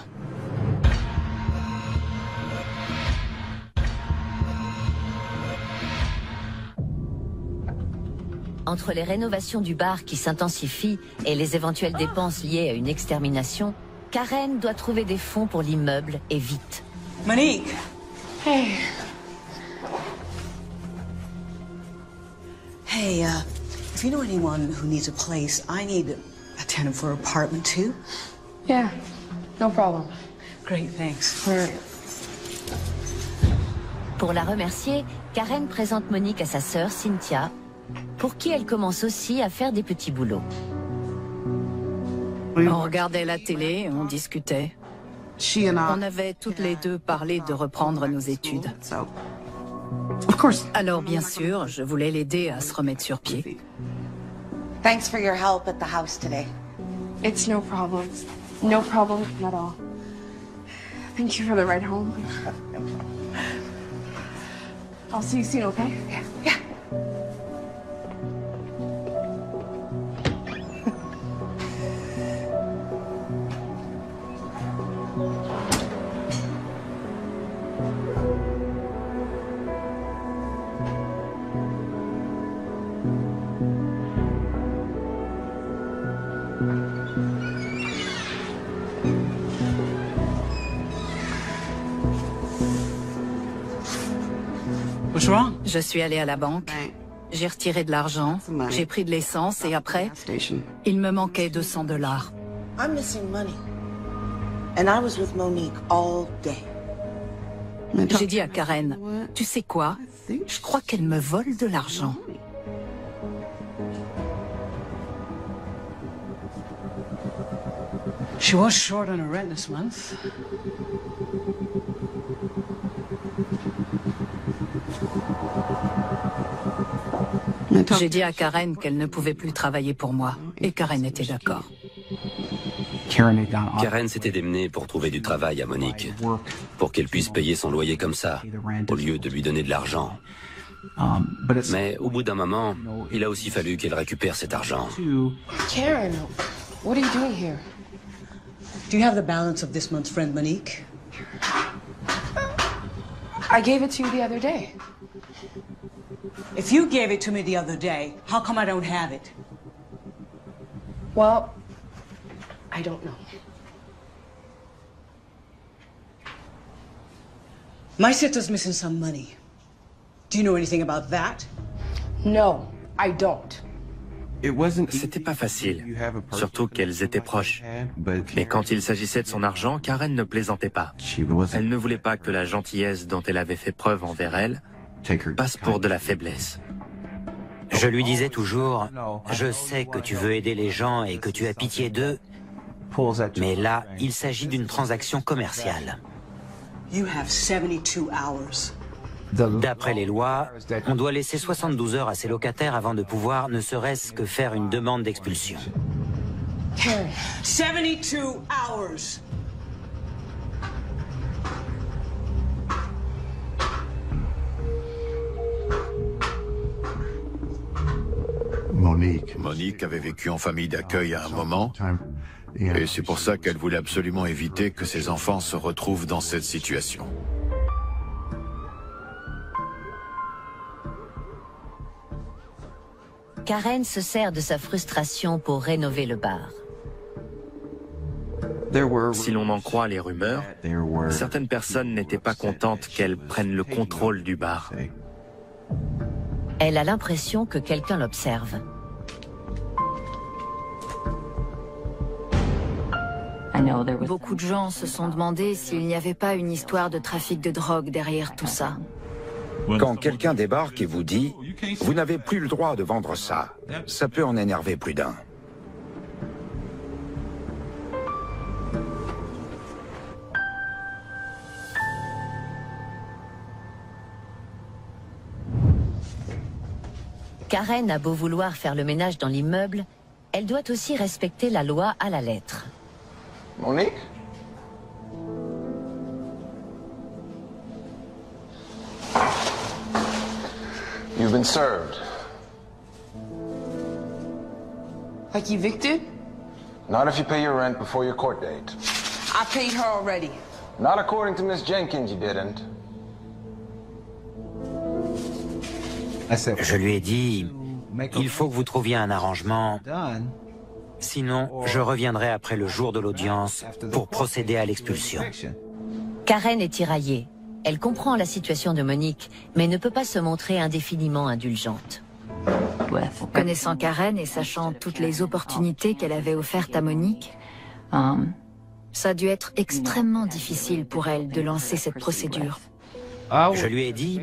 Entre les rénovations du bar qui s'intensifient et les éventuelles dépenses liées à une extermination, Karen doit trouver des fonds pour l'immeuble et vite. Monique. Hey. Hey, if you know anyone who needs a place, I need a tenant for an apartment too. Yeah, no problem. Great, thanks. Pour la remercier, Karen présente Monique à sa sœur Cynthia, pour qui elle commence aussi à faire des petits boulots. On regardait la télé, on discutait. On avait toutes les deux parlé de reprendre nos études. Alors bien sûr, je voulais l'aider à se remettre sur pied. Thanks for your help at the house today. It's no problem. No problem at all. Thank you for the ride home. I'll see you soon, okay? Yeah. Je suis allée à la banque, j'ai retiré de l'argent, j'ai pris de l'essence et après, il me manquait $200. I'm missing money. And I was with Monique all day. J'ai dit à Karen, tu sais quoi? Je crois qu'elle me vole de l'argent. She was short on her rent this month. J'ai dit à Karen qu'elle ne pouvait plus travailler pour moi, et Karen était d'accord. Karen s'était démenée pour trouver du travail à Monique, pour qu'elle puisse payer son loyer comme ça, au lieu de lui donner de l'argent. Mais au bout d'un moment, il a aussi fallu qu'elle récupère cet argent. Karen, what are you doing here? Do you have the balance of this month's rent, Monique? I gave it to you the other day. If you gave it to me the other day, how come I don't have it? Well, I don't know. My sister's missing some money. Do you know anything about that? No, I don't. C'était pas facile, surtout qu'elles étaient proches. Mais quand il s'agissait de son argent, Karen ne plaisantait pas. Elle ne voulait pas que la gentillesse dont elle avait fait preuve envers elle passe pour de la faiblesse. Je lui disais toujours, je sais que tu veux aider les gens et que tu as pitié d'eux, mais là, il s'agit d'une transaction commerciale. You have 72 hours. D'après les lois, on doit laisser 72 heures à ses locataires avant de pouvoir ne serait-ce que faire une demande d'expulsion. 72 hours. Monique avait vécu en famille d'accueil à un moment, et c'est pour ça qu'elle voulait absolument éviter que ses enfants se retrouvent dans cette situation. Karen se sert de sa frustration pour rénover le bar. Si l'on en croit les rumeurs, certaines personnes n'étaient pas contentes qu'elle prenne le contrôle du bar. Elle a l'impression que quelqu'un l'observe. Beaucoup de gens se sont demandé s'il n'y avait pas une histoire de trafic de drogue derrière tout ça. Quand quelqu'un débarque et vous dit « Vous n'avez plus le droit de vendre ça », ça peut en énerver plus d'un. Karen a beau vouloir faire le ménage dans l'immeuble, elle doit aussi respecter la loi à la lettre. Monique? You've been served. Like evicted? Not if you pay your rent before your court date. I paid her already. Not according to Miss Jenkins, you didn't. Je lui ai dit, il faut que vous trouviez un arrangement, sinon je reviendrai après le jour de l'audience pour procéder à l'expulsion. Karen est tiraillée. Elle comprend la situation de Monique, mais ne peut pas se montrer indéfiniment indulgente. Connaissant Karen et sachant toutes les opportunités qu'elle avait offertes à Monique, ça a dû être extrêmement difficile pour elle de lancer cette procédure. Je lui ai dit,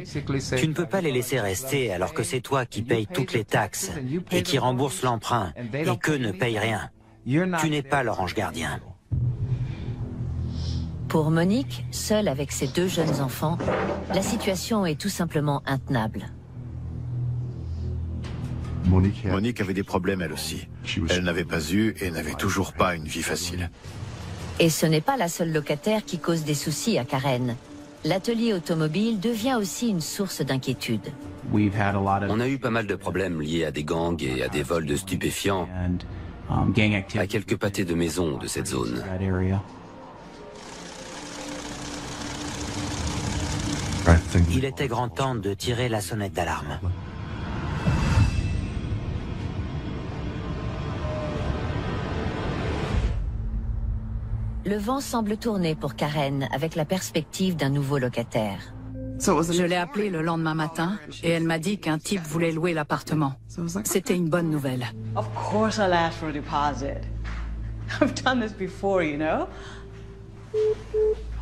tu ne peux pas les laisser rester alors que c'est toi qui payes toutes les taxes et qui rembourse l'emprunt et qu'eux ne payent rien. Tu n'es pas leur ange gardien. Pour Monique, seule avec ses 2 jeunes enfants, la situation est tout simplement intenable. Monique avait des problèmes elle aussi. Elle n'avait pas eu et n'avait toujours pas une vie facile. Et ce n'est pas la seule locataire qui cause des soucis à Karen. L'atelier automobile devient aussi une source d'inquiétude. On a eu pas mal de problèmes liés à des gangs et à des vols de stupéfiants, à quelques pâtés de maison de cette zone. Il était grand temps de tirer la sonnette d'alarme. Le vent semble tourner pour Karen avec la perspective d'un nouveau locataire. Je l'ai appelée le lendemain matin et elle m'a dit qu'un type voulait louer l'appartement. C'était une bonne nouvelle. Of course I'll ask for a deposit. I've done this before, you know.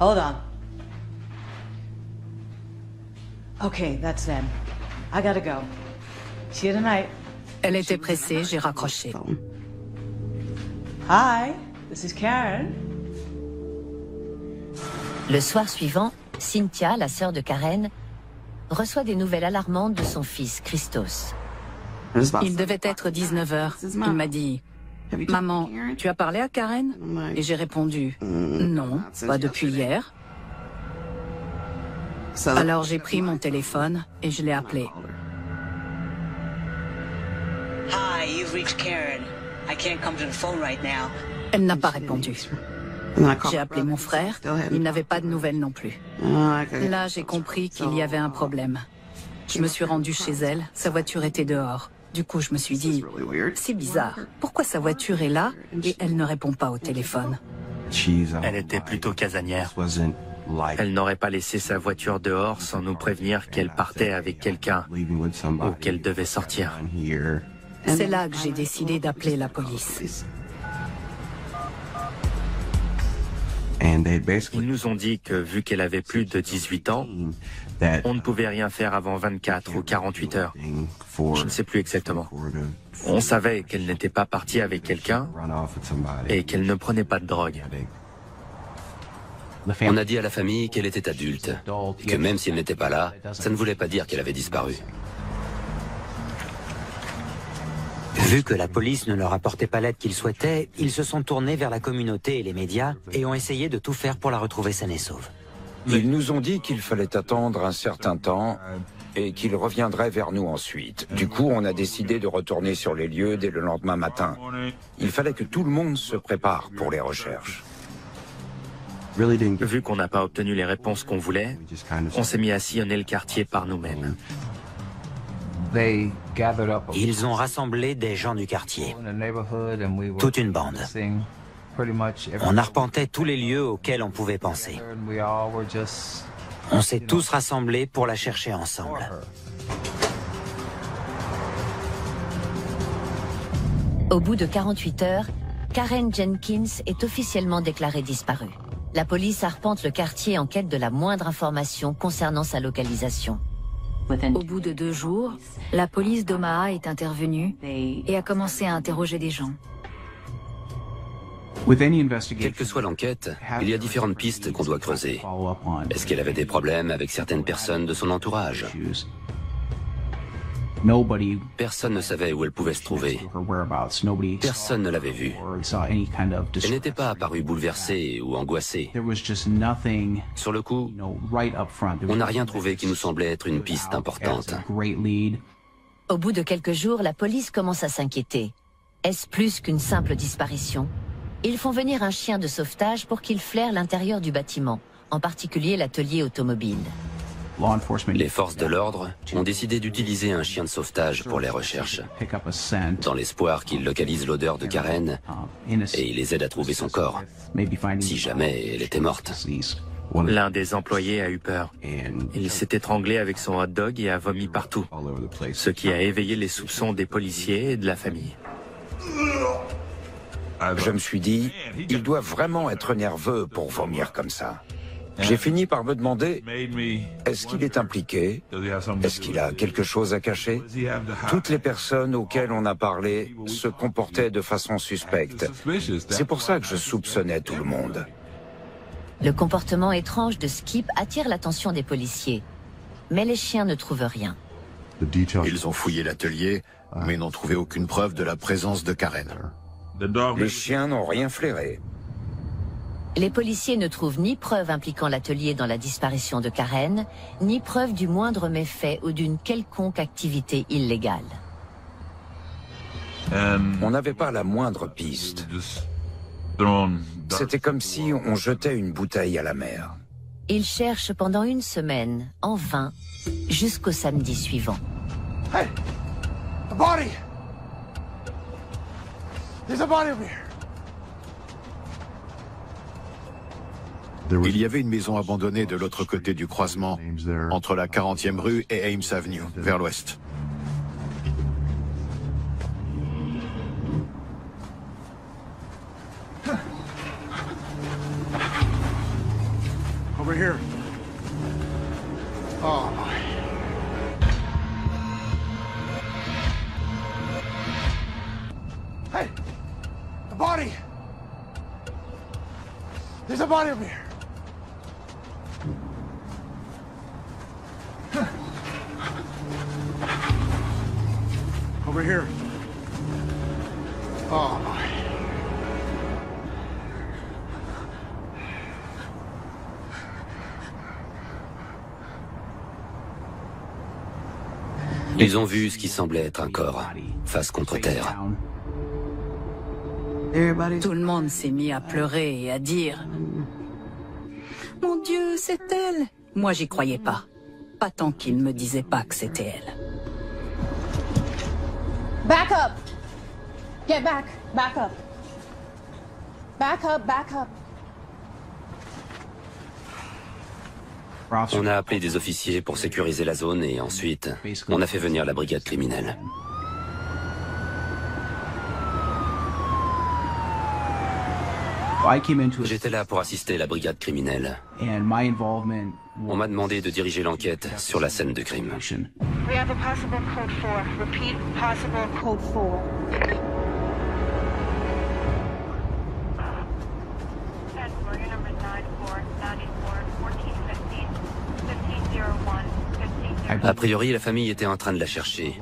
Hold on. Okay, that's them. I gotta go. See you tonight. Elle était pressée, j'ai raccroché. Hi, this is Karen. Le soir suivant, Cynthia, la sœur de Karen, reçoit des nouvelles alarmantes de son fils, Christos. Il devait être 19h. Il m'a dit « Maman, tu as parlé à Karen ?» Et j'ai répondu « Non, pas depuis hier. » Alors j'ai pris mon téléphone et je l'ai appelé. Hi, you've reached Karen. I can't come to the phone right now. Elle n'a pas répondu. J'ai appelé mon frère, il n'avait pas de nouvelles non plus. Là, j'ai compris qu'il y avait un problème. Je me suis rendue chez elle, sa voiture était dehors. Du coup, je me suis dit, c'est bizarre, pourquoi sa voiture est là et elle ne répond pas au téléphone? Elle était plutôt casanière. Elle n'aurait pas laissé sa voiture dehors sans nous prévenir qu'elle partait avec quelqu'un ou qu'elle devait sortir. C'est là que j'ai décidé d'appeler la police. Ils nous ont dit que vu qu'elle avait plus de 18 ans, on ne pouvait rien faire avant 24 ou 48 heures. Je ne sais plus exactement. On savait qu'elle n'était pas partie avec quelqu'un et qu'elle ne prenait pas de drogue. On a dit à la famille qu'elle était adulte, et que même si elle n'était pas là, ça ne voulait pas dire qu'elle avait disparu. Vu que la police ne leur apportait pas l'aide qu'ils souhaitaient, ils se sont tournés vers la communauté et les médias et ont essayé de tout faire pour la retrouver saine et sauve. Ils nous ont dit qu'il fallait attendre un certain temps et qu'ils reviendraient vers nous ensuite. Du coup, on a décidé de retourner sur les lieux dès le lendemain matin. Il fallait que tout le monde se prépare pour les recherches. Vu qu'on n'a pas obtenu les réponses qu'on voulait, on s'est mis à sillonner le quartier par nous-mêmes. Ils ont rassemblé des gens du quartier, toute une bande. On arpentait tous les lieux auxquels on pouvait penser. On s'est tous rassemblés pour la chercher ensemble. Au bout de 48 heures, Karen Jenkins est officiellement déclarée disparue. La police arpente le quartier en quête de la moindre information concernant sa localisation. Au bout de 2 jours, la police d'Omaha est intervenue et a commencé à interroger des gens. Quelle que soit l'enquête, il y a différentes pistes qu'on doit creuser. Est-ce qu'elle avait des problèmes avec certaines personnes de son entourage? Personne ne savait où elle pouvait se trouver. Personne ne l'avait vue. Elle n'était pas apparue bouleversée ou angoissée. Sur le coup, on n'a rien trouvé qui nous semblait être une piste importante. Au bout de quelques jours, la police commence à s'inquiéter. Est-ce plus qu'une simple disparition? Ils font venir un chien de sauvetage pour qu'il flaire l'intérieur du bâtiment, en particulier l'atelier automobile. Les forces de l'ordre ont décidé d'utiliser un chien de sauvetage pour les recherches, dans l'espoir qu'il localise l'odeur de Karen et il les aide à trouver son corps, si jamais elle était morte. L'un des employés a eu peur. Il s'est étranglé avec son hot dog et a vomi partout, ce qui a éveillé les soupçons des policiers et de la famille. Je me suis dit, il doit vraiment être nerveux pour vomir comme ça. J'ai fini par me demander, est-ce qu'il est impliqué? Est-ce qu'il a quelque chose à cacher? Toutes les personnes auxquelles on a parlé se comportaient de façon suspecte. C'est pour ça que je soupçonnais tout le monde. Le comportement étrange de Skip attire l'attention des policiers, mais les chiens ne trouvent rien. Ils ont fouillé l'atelier, mais n'ont trouvé aucune preuve de la présence de Karen. Les chiens n'ont rien flairé. Les policiers ne trouvent ni preuve impliquant l'atelier dans la disparition de Karen, ni preuve du moindre méfait ou d'une quelconque activité illégale. On n'avait pas la moindre piste. C'était comme si on jetait une bouteille à la mer. Ils cherchent pendant une semaine, en vain, jusqu'au samedi suivant. Hey! A body! There's a body over here. Il y avait une maison abandonnée de l'autre côté du croisement, entre la 40e rue et Ames Avenue, vers l'ouest. Over here. Oh. Hey! A body! There's a body over here. Over here. Oh. Ils ont vu ce qui semblait être un corps, face contre terre. Tout le monde s'est mis à pleurer et à dire « Mon Dieu, c'est elle !» Moi, j'y croyais pas. Pas tant qu'ils ne me disaient pas que c'était elle. Back up! Get back! Back up! Back up, back up! On a appelé des officiers pour sécuriser la zone et ensuite, on a fait venir la brigade criminelle. J'étais là pour assister la brigade criminelle. On m'a demandé de diriger l'enquête sur la scène de crime. We have a possible code 4. Repeat, possible code 4. A priori, la famille était en train de la chercher.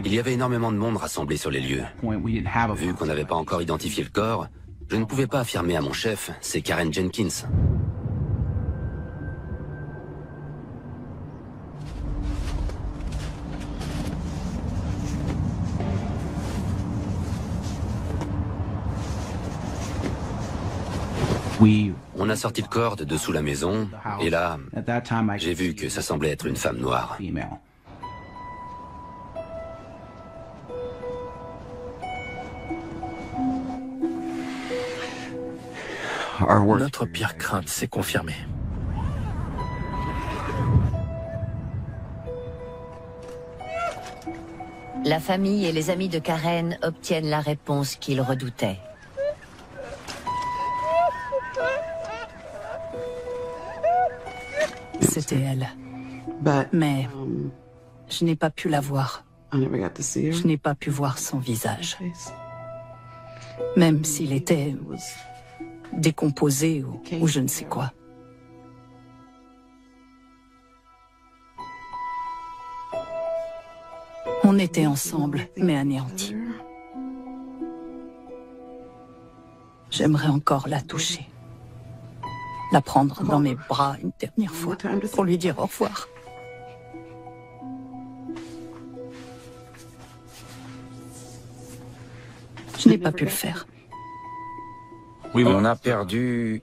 Il y avait énormément de monde rassemblé sur les lieux. Vu qu'on n'avait pas encore identifié le corps, je ne pouvais pas affirmer à mon chef, c'est Karen Jenkins. On a sorti le corps de dessous la maison, et là, j'ai vu que ça semblait être une femme noire. Notre pire crainte s'est confirmée. La famille et les amis de Karen obtiennent la réponse qu'ils redoutaient. C'était elle. Mais je n'ai pas pu la voir. Je n'ai pas pu voir son visage. Même s'il était décomposé ou je ne sais quoi. On était ensemble, mais anéantis. J'aimerais encore la toucher. La prendre dans mes bras une dernière fois pour lui dire au revoir. Je n'ai pas pu le faire. On a perdu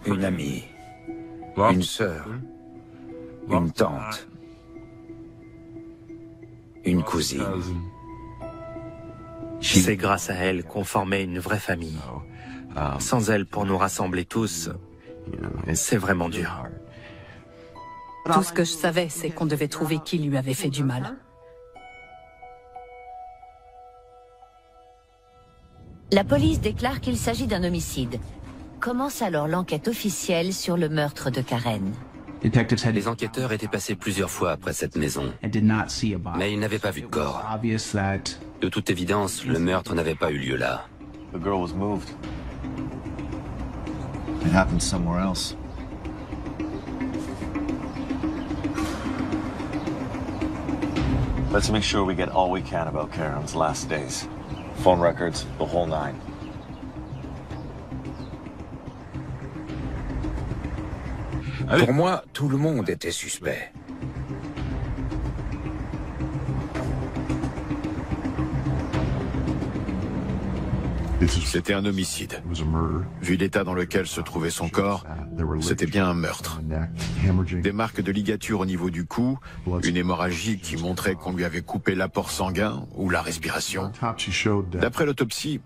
une amie, une sœur, une tante, une cousine. C'est grâce à elle qu'on formait une vraie famille. Sans elle pour nous rassembler tous, c'est vraiment dur. Tout ce que je savais, c'est qu'on devait trouver qui lui avait fait du mal. La police déclare qu'il s'agit d'un homicide. Commence alors l'enquête officielle sur le meurtre de Karen. Les enquêteurs étaient passés plusieurs fois après cette maison, mais ils n'avaient pas vu de corps. De toute évidence, le meurtre n'avait pas eu lieu là. It happened somewhere else. Let's make sure we get all we can about Karen's last days. Phone records, the whole nine. Pour moi, tout le monde était suspect. C'était un homicide. Vu l'état dans lequel se trouvait son corps, c'était bien un meurtre. Des marques de ligature au niveau du cou, une hémorragie qui montrait qu'on lui avait coupé l'apport sanguin ou la respiration. D'après l'autopsie,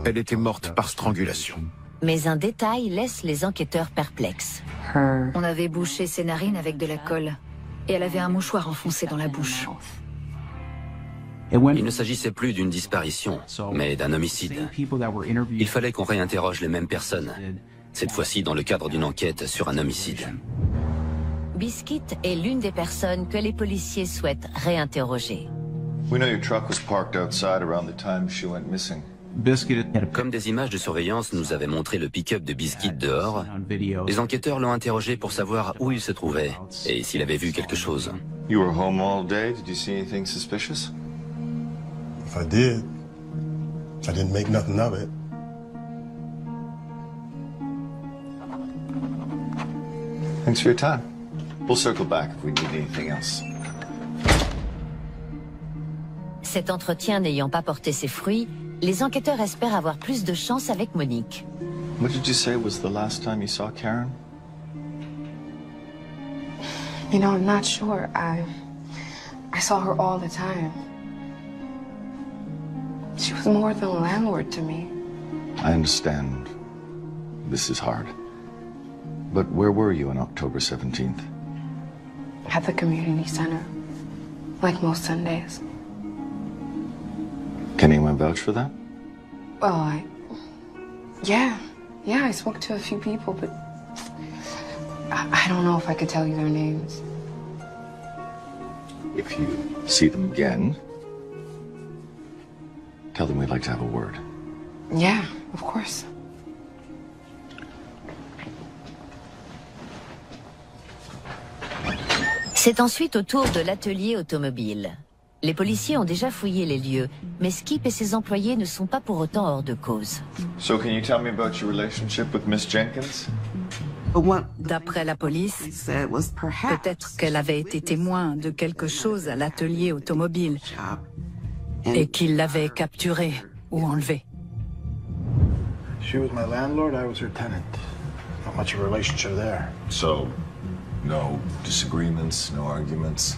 elle était morte par strangulation. Mais un détail laisse les enquêteurs perplexes. On avait bouché ses narines avec de la colle et elle avait un mouchoir enfoncé dans la bouche. Il ne s'agissait plus d'une disparition, mais d'un homicide. Il fallait qu'on réinterroge les mêmes personnes, cette fois-ci dans le cadre d'une enquête sur un homicide. Biscuit est l'une des personnes que les policiers souhaitent réinterroger. We know your truck was parked outside around the time she went missing. Comme des images de surveillance nous avaient montré le pick-up de Biscuit dehors, les enquêteurs l'ont interrogé pour savoir où il se trouvait et s'il avait vu quelque chose. You were home all day. Did you see anything suspicious? If I did, I didn't make nothing of it. Thanks for your time. We'll circle back if we need anything else. Cet entretien n'ayant pas porté ses fruits, les enquêteurs espèrent avoir plus de chance avec Monique. What did you say was the last time you saw Karen? You know, I'm not sure. I saw her all the time. She was more than a landlord to me. I understand. This is hard. But where were you on October 17th? At the community center. Like most Sundays. Can anyone vouch for that? Well, Yeah, I spoke to a few people, but I don't know if I could tell you their names. If you see them again, tell them we'd like to have a word. Yeah, of course. C'est ensuite au tour de l'atelier automobile. Les policiers ont déjà fouillé les lieux, mais Skip et ses employés ne sont pas pour autant hors de cause. So can you tell me about your relationship with Miss Jenkins? D'après la police, peut-être qu'elle avait été témoin de quelque chose à l'atelier automobile et qu'il l'avait capturée ou enlevée. She was my landlord, I was her tenant. Not much of a relationship there. So, no disagreements, no arguments?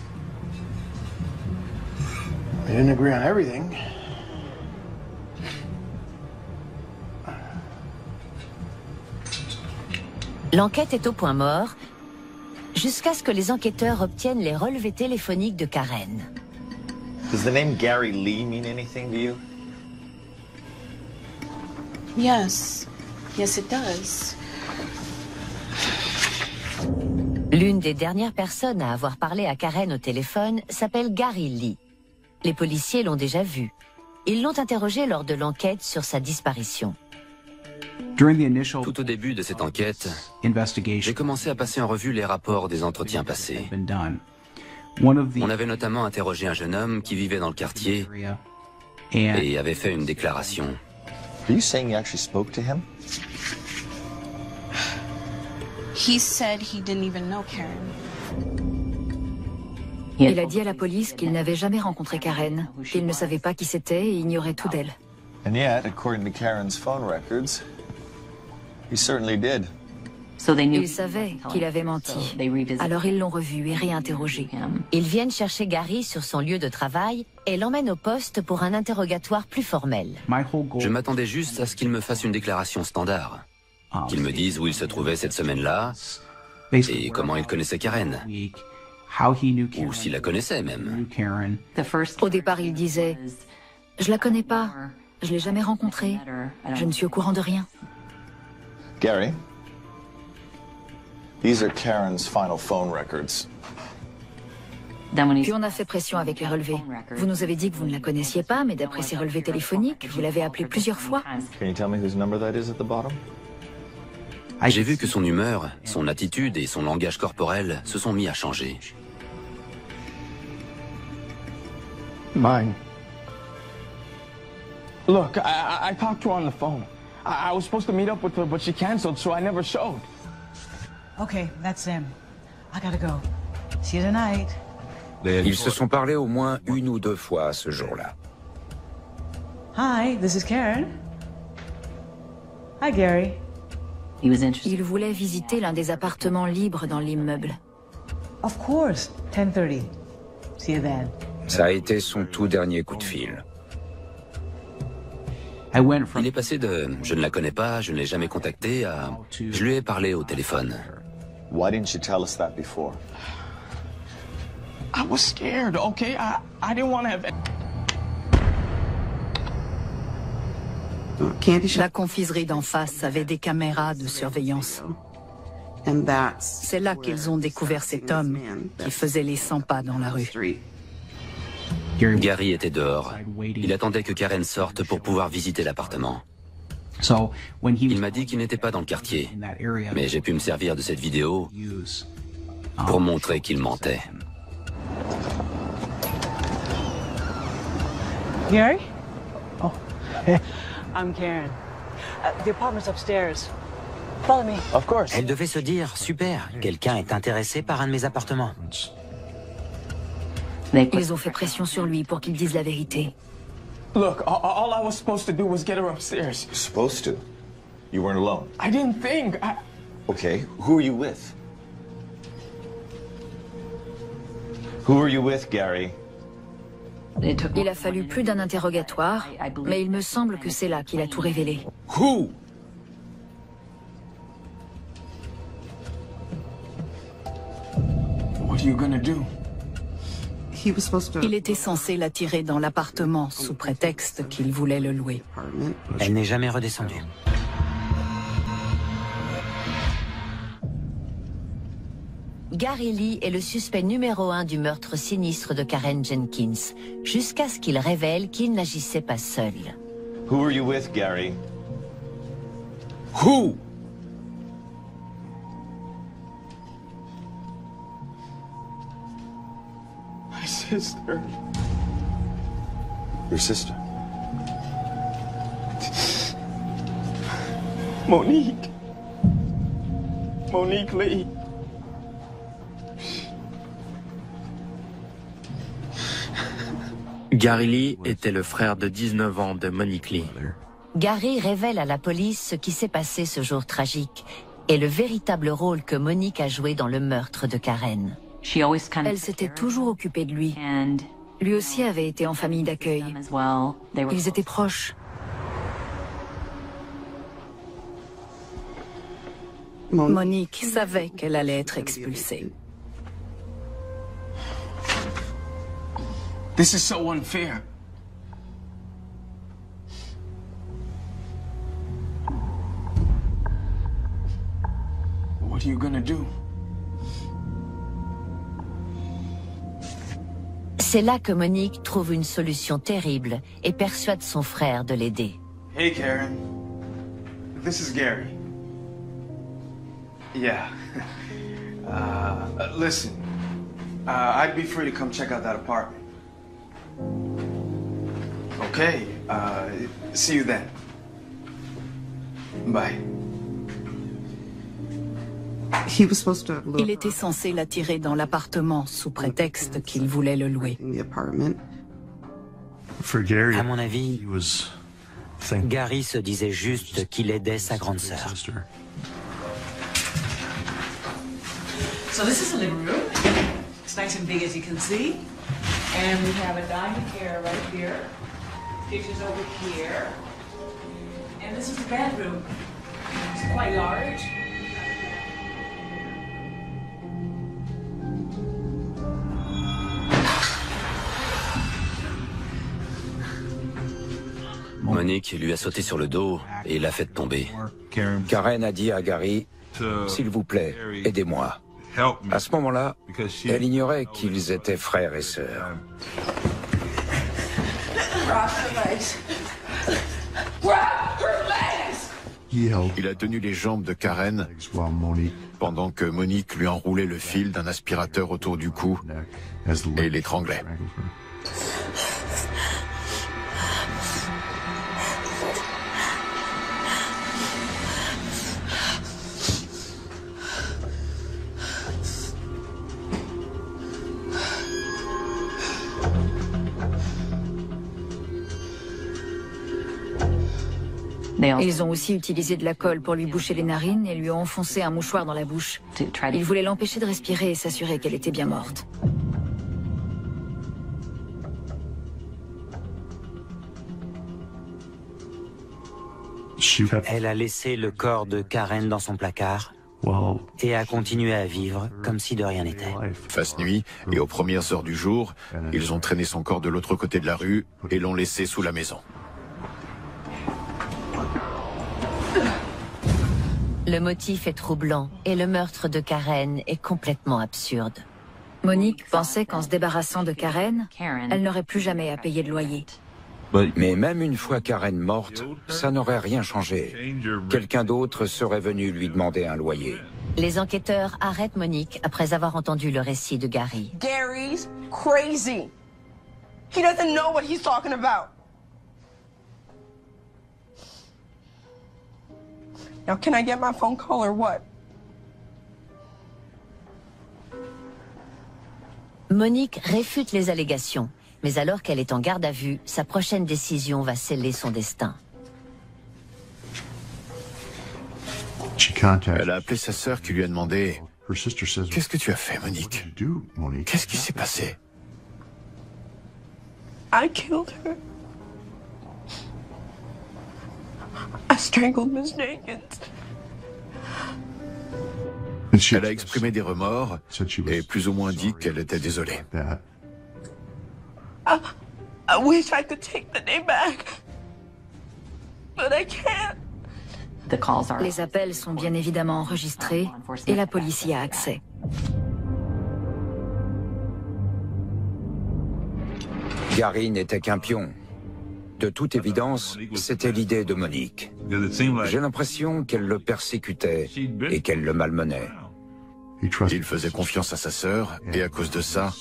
We didn't agree on everything. L'enquête est au point mort, jusqu'à ce que les enquêteurs obtiennent les relevés téléphoniques de Karen. Does the name Gary Lee mean anything to you? Yes it does. L'une des dernières personnes à avoir parlé à Karen au téléphone s'appelle Gary Lee. Les policiers l'ont déjà vu. Ils l'ont interrogé lors de l'enquête sur sa disparition. Tout au début de cette enquête, j'ai commencé à passer en revue les rapports des entretiens passés. On avait notamment interrogé un jeune homme qui vivait dans le quartier et avait fait une déclaration. Are you saying you actually spoke to him? He said he didn't even know Karen. Il a dit à la police qu'il n'avait jamais rencontré Karen, qu'il ne savait pas qui c'était et ignorait tout d'elle. And yet, according to Karen's phone records, he certainly did. Ils savaient qu'il avait menti, alors ils l'ont revu et réinterrogé. Ils viennent chercher Gary sur son lieu de travail et l'emmènent au poste pour un interrogatoire plus formel. Je m'attendais juste à ce qu'il me fasse une déclaration standard. Qu'il me dise où il se trouvait cette semaine-là et comment il connaissait Karen. Ou s'il la connaissait même. Au départ, il disait « Je la connais pas, je l'ai jamais rencontrée, je ne suis au courant de rien. » Gary, these are Karen's final phone records. Puis on a fait pression avec les relevés. Vous nous avez dit que vous ne la connaissiez pas, mais d'après ses relevés téléphoniques, vous l'avez appelée plusieurs fois. Can you tell me whose number that is at the bottom? J'ai vu que son humeur, son attitude et son langage corporel se sont mis à changer. Mine. Look, I talked to her on the phone. I was supposed to meet up with her, but she canceled, so I never showed. Okay, that's them. I gotta go. See you tonight. Ils se sont parlé au moins 1 ou 2 fois ce jour-là. Hi, this is Karen. Hi, Gary. Il voulait visiter l'un des appartements libres dans l'immeuble. Of course, 10:30. See you then. Ça a été son tout dernier coup de fil. Il est passé de « je ne la connais pas, je ne l'ai jamais contactée » à « je lui ai parlé au téléphone ». Why didn't you tell us that before? I was scared, okay? I didn't want to have... La confiserie d'en face avait des caméras de surveillance. C'est là qu'ils ont découvert cet homme qui faisait les 100 pas dans la rue. Gary était dehors. Il attendait que Karen sorte pour pouvoir visiter l'appartement. Il m'a dit qu'il n'était pas dans le quartier, mais j'ai pu me servir de cette vidéo pour montrer qu'il mentait. Gary? Oh, I'm Karen. The apartment's upstairs. Follow me. Of course. Elle devait se dire, super, quelqu'un est intéressé par un de mes appartements. Ils ont fait pression sur lui pour qu'il dise la vérité. Look, all I was supposed to do was get her upstairs. Supposed to? You weren't alone? I didn't think. Okay, who are you with? Who are you with, Gary? Il a fallu plus d'un interrogatoire, mais il me semble que c'est là qu'il a tout révélé. Who? What are you gonna do? Il était censé l'attirer dans l'appartement sous prétexte qu'il voulait le louer. Elle n'est jamais redescendue. Gary Lee est le suspect numéro 1 du meurtre sinistre de Karen Jenkins, jusqu'à ce qu'il révèle qu'il n'agissait pas seul. Who are you with, Gary? Who? My sister. Your sister? Monique. Monique Lee. Gary Lee était le frère de 19 ans de Monique Lee. Gary révèle à la police ce qui s'est passé ce jour tragique et le véritable rôle que Monique a joué dans le meurtre de Karen. Elle s'était toujours occupée de lui. Lui aussi avait été en famille d'accueil. Ils étaient proches. Monique savait qu'elle allait être expulsée. This is so unfair. What are you gonna do? C'est là que Monique trouve une solution terrible et persuade son frère de l'aider. Hey Karen, this is Gary. Yeah. Listen, I'd be free to come check out that apartment. Okay, see you then. Bye. Il était censé l'attirer dans l'appartement sous prétexte qu'il voulait le louer. À mon avis, Gary se disait juste qu'il aidait sa grande sœur. So this is the living room. It's nice and big, as you can see. And we have a dining area right here. Kitchen's over here. And this is the bedroom. It's quite large. Monique lui a sauté sur le dos et l'a fait tomber. Karen a dit à Gary, s'il vous plaît, aidez-moi. À ce moment-là, elle ignorait qu'ils étaient frères et sœurs. Il a tenu les jambes de Karen pendant que Monique lui enroulait le fil d'un aspirateur autour du cou et l'étranglait. Ils ont aussi utilisé de la colle pour lui boucher les narines et lui ont enfoncé un mouchoir dans la bouche. Ils voulaient l'empêcher de respirer et s'assurer qu'elle était bien morte. Elle a laissé le corps de Karen dans son placard et a continué à vivre comme si de rien n'était. Face nuit et aux premières heures du jour, ils ont traîné son corps de l'autre côté de la rue et l'ont laissé sous la maison. Le motif est troublant et le meurtre de Karen est complètement absurde. Monique pensait qu'en se débarrassant de Karen, elle n'aurait plus jamais à payer de loyer. Mais même une fois Karen morte, ça n'aurait rien changé. Quelqu'un d'autre serait venu lui demander un loyer. Les enquêteurs arrêtent Monique après avoir entendu le récit de Gary. Gary's crazy. He doesn't know what he's talking about. Now, can I get my phone call or what? Monique réfute les allégations, mais alors qu'elle est en garde à vue, sa prochaine décision va sceller son destin. Elle a appelé sa sœur qui lui a demandé « Qu'est-ce que tu as fait, Monique? Qu'est-ce qui s'est passé ?» I killed her. I strangled Miss Jenkins. Elle a exprimé des remords et plus ou moins dit qu'elle était désolée. I wish I could take the day back, but I can't. Les appels sont bien évidemment enregistrés et la police y a accès. Gary n'était qu'un pion. De toute évidence, c'était l'idée de Monique. J'ai l'impression qu'elle le persécutait et qu'elle le malmenait. Il faisait confiance à sa sœur et à cause de ça,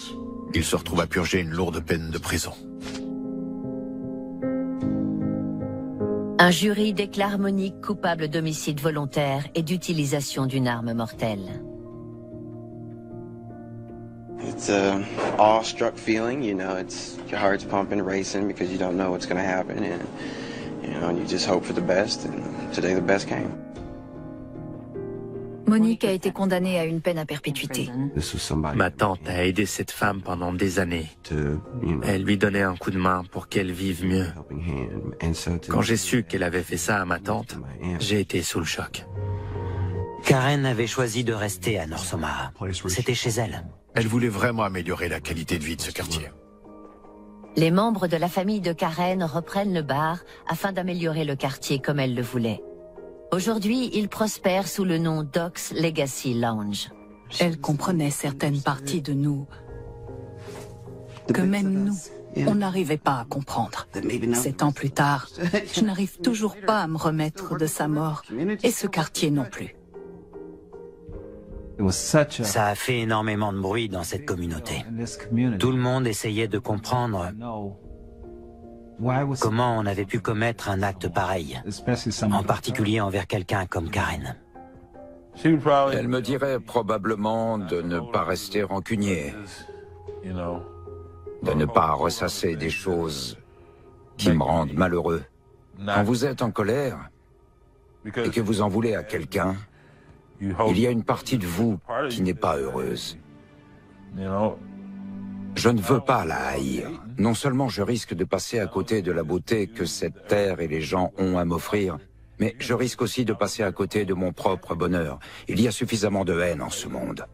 il se retrouve à purger une lourde peine de prison. Un jury déclare Monique coupable d'homicide volontaire et d'utilisation d'une arme mortelle. It's a awestruck feeling, you know, your heart's pumping, racing because you don't know what's going to happen, and you just hope for the best, and today the best came. Monique a été condamnée à une peine à perpétuité. Ma tante a aidé cette femme pendant des années. Elle lui donnait un coup de main pour qu'elle vive mieux. Quand j'ai su qu'elle avait fait ça à ma tante, j'ai été sous le choc. Karen avait choisi de rester à North Omaha. C'était chez elle. Elle voulait vraiment améliorer la qualité de vie de ce quartier. Les membres de la famille de Karen reprennent le bar afin d'améliorer le quartier comme elle le voulait. Aujourd'hui, il prospère sous le nom Doc's Legacy Lounge. Elle comprenait certaines parties de nous que même nous, on n'arrivait pas à comprendre. 7 ans plus tard, je n'arrive toujours pas à me remettre de sa mort, et ce quartier non plus. Ça a fait énormément de bruit dans cette communauté. Tout le monde essayait de comprendre comment on avait pu commettre un acte pareil, en particulier envers quelqu'un comme Karen. Elle me dirait probablement de ne pas rester rancunier, de ne pas ressasser des choses qui me rendent malheureux. Quand vous êtes en colère et que vous en voulez à quelqu'un, il y a une partie de vous qui n'est pas heureuse. Je ne veux pas la haïr. Non seulement je risque de passer à côté de la beauté que cette terre et les gens ont à m'offrir, mais je risque aussi de passer à côté de mon propre bonheur. Il y a suffisamment de haine en ce monde.